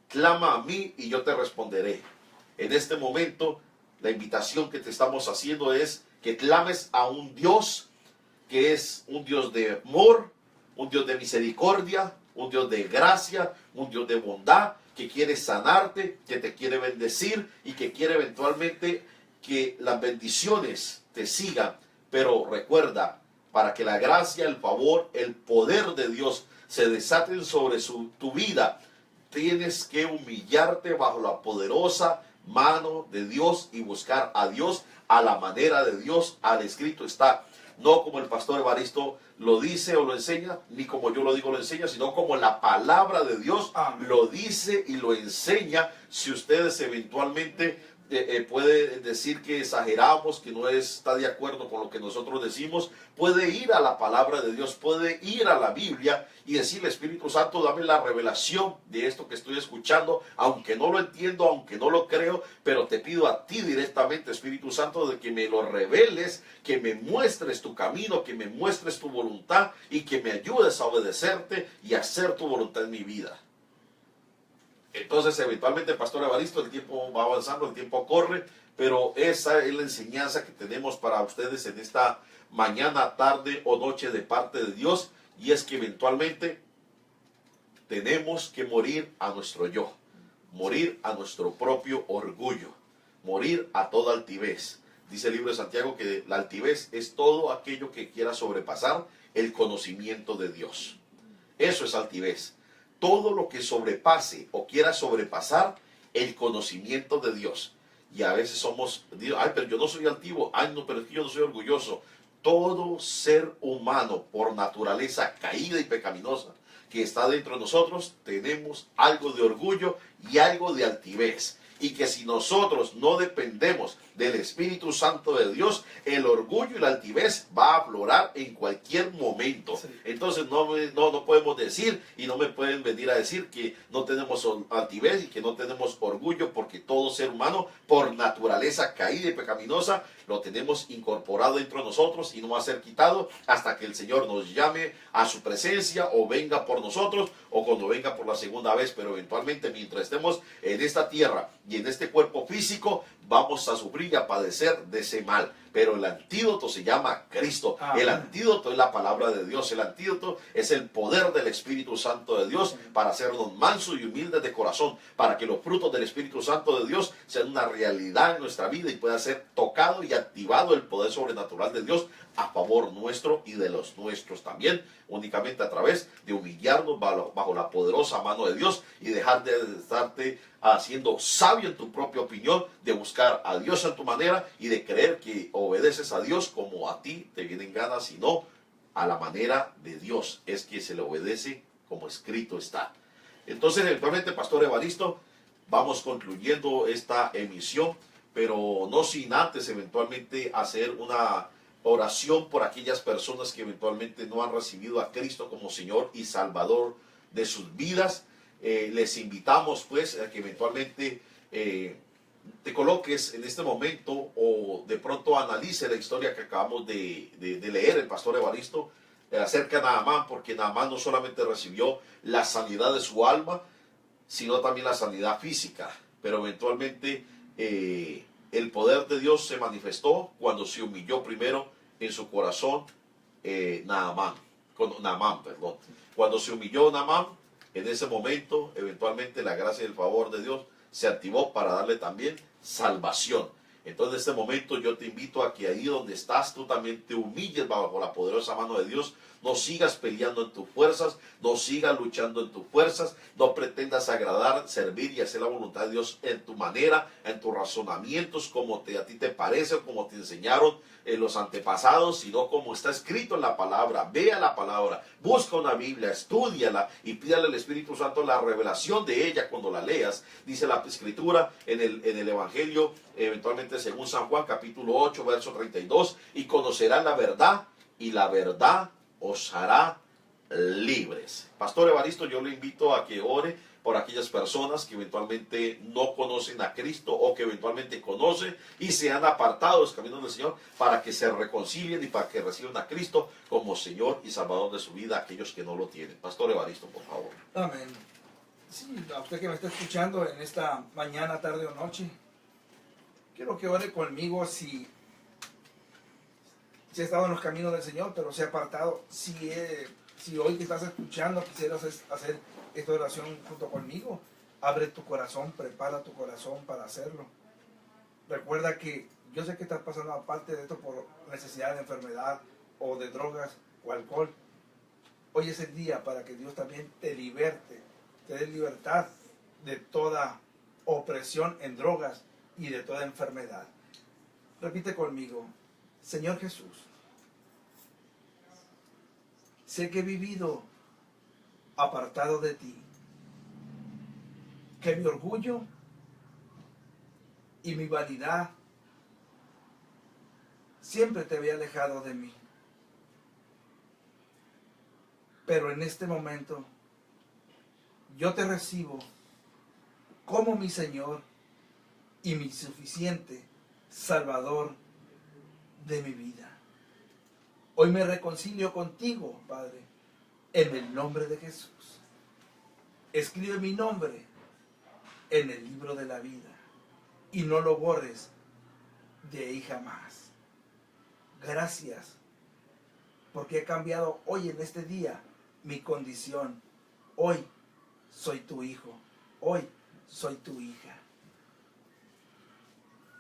Clama a mí y yo te responderé. En este momento, la invitación que te estamos haciendo es que clames a un Dios que es un Dios de amor, un Dios de misericordia, un Dios de gracia, un Dios de bondad, que quiere sanarte, que te quiere bendecir y que quiere eventualmente que las bendiciones te sigan. Pero recuerda, para que la gracia, el favor, el poder de Dios se desaten sobre tu vida, tienes que humillarte bajo la poderosa mano de Dios y buscar a Dios a la manera de Dios. Al escrito está, no como el pastor Evaristo lo dice o lo enseña, ni como yo lo digo o lo enseña, sino como la palabra de Dios lo dice y lo enseña. Si ustedes eventualmente puede decir que exageramos, que no está de acuerdo con lo que nosotros decimos, puede ir a la palabra de Dios, puede ir a la Biblia y decirle, Espíritu Santo, dame la revelación de esto que estoy escuchando, aunque no lo entiendo, aunque no lo creo, pero te pido a ti directamente, Espíritu Santo, de que me lo reveles, que me muestres tu camino, que me muestres tu voluntad y que me ayudes a obedecerte y a hacer tu voluntad en mi vida. Entonces, eventualmente, Pastor Evaristo, el tiempo va avanzando, el tiempo corre, pero esa es la enseñanza que tenemos para ustedes en esta mañana, tarde o noche de parte de Dios, y es que eventualmente tenemos que morir a nuestro yo, morir a nuestro propio orgullo, morir a toda altivez. Dice el libro de Santiago que la altivez es todo aquello que quiera sobrepasar el conocimiento de Dios. Eso es altivez. Todo lo que sobrepase o quiera sobrepasar el conocimiento de Dios. Y a veces somos, ay, pero yo no soy altivo, ay, no, pero es que yo no soy orgulloso. Todo ser humano por naturaleza caída y pecaminosa que está dentro de nosotros, tenemos algo de orgullo y algo de altivez. Y que si nosotros no dependemos del Espíritu Santo de Dios, el orgullo y la altivez va a aflorar en cualquier momento. Sí. Entonces no podemos decir y no me pueden venir a decir que no tenemos altivez y que no tenemos orgullo, porque todo ser humano por naturaleza caída y pecaminosa lo tenemos incorporado dentro de nosotros y no va a ser quitado hasta que el Señor nos llame a su presencia o venga por nosotros o cuando venga por la segunda vez. Pero eventualmente, mientras estemos en esta tierra y en este cuerpo físico, vamos a sufrir y a padecer de ese mal. pero el antídoto se llama Cristo.
Amén.
El antídoto es la palabra de Dios. El antídoto es el poder del Espíritu Santo de Dios para hacernos mansos y humildes de corazón, para que los frutos del Espíritu Santo de Dios sean una realidad en nuestra vida y pueda ser tocado y activado el poder sobrenatural de Dios a favor nuestro y de los nuestros también, únicamente a través de humillarnos bajo la poderosa mano de Dios y dejar de estarte haciendo sabio en tu propia opinión, de buscar a Dios en tu manera y de creer que obedeces a Dios como a ti te vienen ganas, sino a la manera de Dios es que se le obedece como escrito está. Entonces, eventualmente, Pastor Evaristo, vamos concluyendo esta emisión, pero no sin antes eventualmente hacer una oración por aquellas personas que eventualmente no han recibido a Cristo como Señor y Salvador de sus vidas. Les invitamos pues a que eventualmente te coloques en este momento o de pronto analice la historia que acabamos de leer el Pastor Evaristo acerca de Naamán, porque Naamán no solamente recibió la sanidad de su alma, sino también la sanidad física, pero eventualmente el poder de Dios se manifestó cuando se humilló primero en su corazón Naamán, perdón. Cuando se humilló Naamán, en ese momento, eventualmente la gracia y el favor de Dios se activó para darle también salvación. Entonces, en este momento yo te invito a que ahí donde estás, tú también te humilles bajo la poderosa mano de Dios. No sigas peleando en tus fuerzas, no sigas luchando en tus fuerzas, no pretendas agradar, servir y hacer la voluntad de Dios en tu manera, en tus razonamientos, como a ti te parece o como te enseñaron los antepasados, sino como está escrito en la palabra. Vea la palabra, busca una Biblia, estúdiala y pídale al Espíritu Santo la revelación de ella cuando la leas. Dice la Escritura en el Evangelio, eventualmente según San Juan, capítulo 8, verso 32, y conocerán la verdad, y la verdad os hará libres. Pastor Evaristo, yo le invito a que ore por aquellas personas que eventualmente no conocen a Cristo o que eventualmente conocen y se han apartado de los caminos del Señor, para que se reconcilien y para que reciban a Cristo como Señor y Salvador de su vida, aquellos que no lo tienen. Pastor Evaristo, por favor.
Amén. Sí, a usted que me está escuchando en esta mañana, tarde o noche, quiero que ore conmigo si ha estado en los caminos del Señor, pero se ha apartado. Si hoy que estás escuchando quisieras hacer esta oración junto conmigo, abre tu corazón, prepara tu corazón para hacerlo. Recuerda que yo sé que estás pasando aparte de esto por necesidad de enfermedad o de drogas o alcohol. Hoy es el día para que Dios también te liberte, te dé libertad de toda opresión en drogas y de toda enfermedad. Repite conmigo: Señor Jesús, sé que he vivido apartado de ti, que mi orgullo y mi vanidad siempre te había alejado de mí. Pero en este momento yo te recibo como mi Señor y mi suficiente Salvador de mi vida. Hoy me reconcilio contigo, Padre, en el nombre de Jesús. Escribe mi nombre en el libro de la vida y no lo borres de ahí jamás. Gracias, porque he cambiado hoy en este día mi condición. Hoy soy tu hijo, hoy soy tu hija.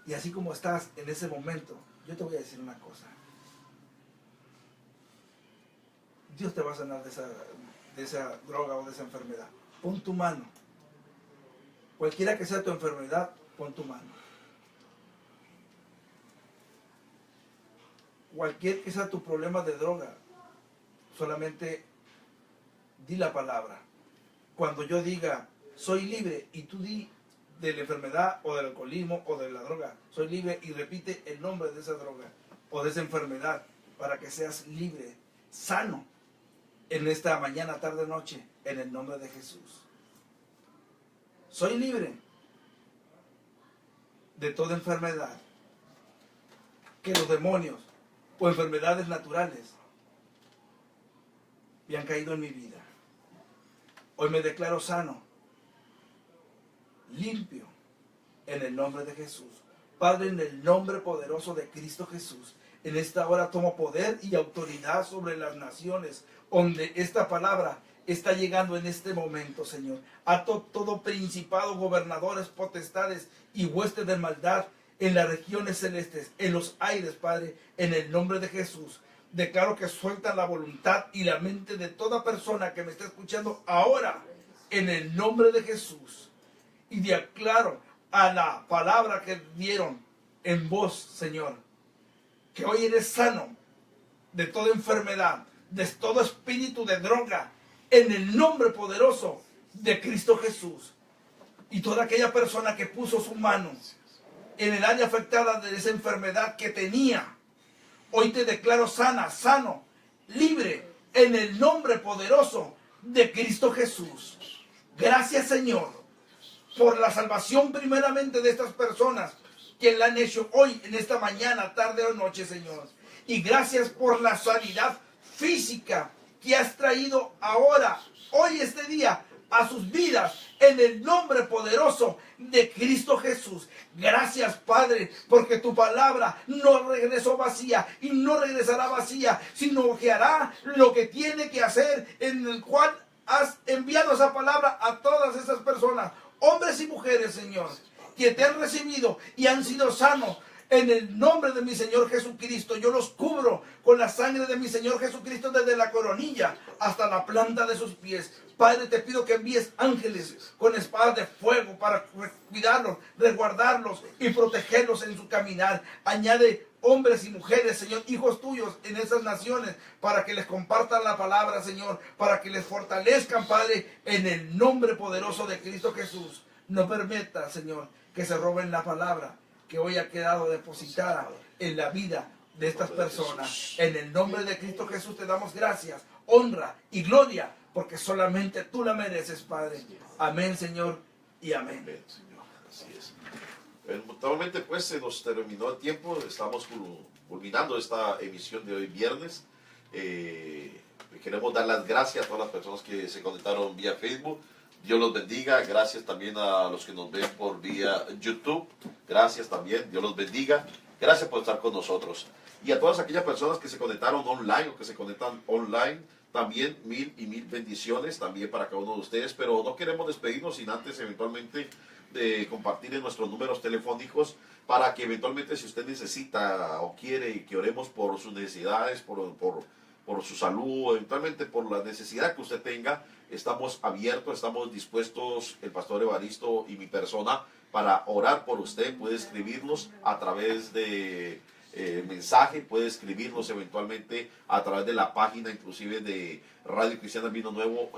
Y así como estás en ese momento, yo te voy a decir una cosa. Dios te va a sanar de esa droga o de esa enfermedad. Pon tu mano. Cualquiera que sea tu enfermedad, pon tu mano. Cualquier que sea tu problema de droga, solamente di la palabra. Cuando yo diga, soy libre, y tú di de la enfermedad o del alcoholismo o de la droga, soy libre, y repite el nombre de esa droga o de esa enfermedad para que seas libre, sano, en esta mañana, tarde, noche, en el nombre de Jesús. Soy libre de toda enfermedad, que los demonios o enfermedades naturales me han caído en mi vida. Hoy me declaro sano, limpio, en el nombre de Jesús. Padre, en el nombre poderoso de Cristo Jesús, en esta hora tomo poder y autoridad sobre las naciones, donde esta palabra está llegando en este momento, Señor. Ato todo principado, gobernadores, potestades y huestes de maldad en las regiones celestes, en los aires, Padre, en el nombre de Jesús. Declaro que sueltan la voluntad y la mente de toda persona que me está escuchando ahora, en el nombre de Jesús. Y declaro a la palabra que dieron en voz, Señor, que hoy eres sano de toda enfermedad, de todo espíritu de droga, en el nombre poderoso de Cristo Jesús. Y toda aquella persona que puso su mano en el área afectada de esa enfermedad que tenía, hoy te declaro sana, sano, libre, en el nombre poderoso de Cristo Jesús. Gracias, Señor, por la salvación primeramente de estas personas que la han hecho hoy, en esta mañana, tarde o noche, Señor. Y gracias por la sanidad física que has traído ahora, hoy, este día, a sus vidas, en el nombre poderoso de Cristo Jesús. Gracias, Padre, porque tu palabra no regresó vacía y no regresará vacía, sino que hará lo que tiene que hacer, en el cual has enviado esa palabra a todas esas personas, hombres y mujeres, Señor, que te han recibido y han sido sanos. En el nombre de mi Señor Jesucristo, yo los cubro con la sangre de mi Señor Jesucristo desde la coronilla hasta la planta de sus pies. Padre, te pido que envíes ángeles con espadas de fuego para cuidarlos, resguardarlos y protegerlos en su caminar. Añade hombres y mujeres, Señor, hijos tuyos en esas naciones, para que les compartan la palabra, Señor, para que les fortalezcan, Padre, en el nombre poderoso de Cristo Jesús. No permita, Señor, que se roben la palabra que hoy ha quedado depositada en la vida de estas personas. En el nombre de Cristo Jesús te damos gracias, honra y gloria, porque solamente tú la mereces, Padre. Amén, Señor, y amén.
Amén, Señor. Así es. Lamentablemente, pues, se nos terminó el tiempo. Estamos culminando esta emisión de hoy viernes. Queremos dar las gracias a todas las personas que se conectaron vía Facebook. Dios los bendiga. Gracias también a los que nos ven por vía YouTube. Gracias también. Dios los bendiga. Gracias por estar con nosotros. Y a todas aquellas personas que se conectaron online o que se conectan online, también mil y mil bendiciones también para cada uno de ustedes. Pero no queremos despedirnos sin antes eventualmente de compartir en nuestros números telefónicos, para que eventualmente, si usted necesita o quiere que oremos por sus necesidades, por su salud, eventualmente por la necesidad que usted tenga, estamos abiertos, estamos dispuestos, el pastor Evaristo y mi persona, para orar por usted. Puede escribirnos a través de mensaje, puede escribirnos eventualmente a través de la página inclusive de Radio Cristiana Vino Nuevo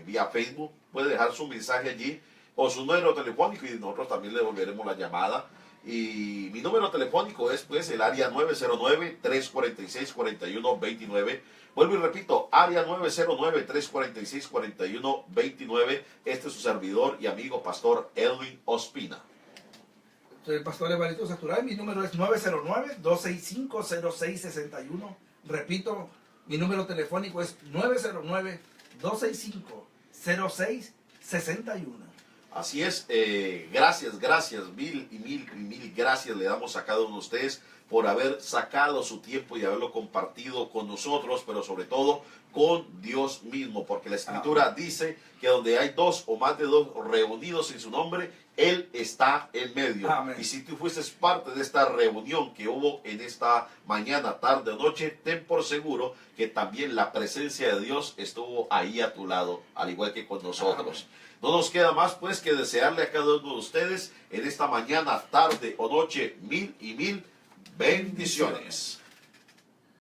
vía Facebook. Puede dejar su mensaje allí o su número telefónico y nosotros también le devolveremos la llamada. Y mi número telefónico es pues el área 909-346-4129. Vuelvo y repito, área 909-346-4129. Este es su servidor y amigo pastor Edwin Ospina.
Soy el pastor Evaristo Saturay. Mi número es 909-265-0661. Repito, mi número telefónico es 909-265-0661.
Así es, gracias, mil gracias le damos a cada uno de ustedes por haber sacado su tiempo y haberlo compartido con nosotros, pero sobre todo con Dios mismo, porque la Escritura dice que donde hay dos o más de dos reunidos en su nombre, Él está en medio.
Amén.
Y si tú fuiste parte de esta reunión que hubo en esta mañana, tarde o noche, ten por seguro que también la presencia de Dios estuvo ahí a tu lado, al igual que con nosotros. Amén. No nos queda más pues que desearle a cada uno de ustedes en esta mañana, tarde o noche, mil y mil bendiciones.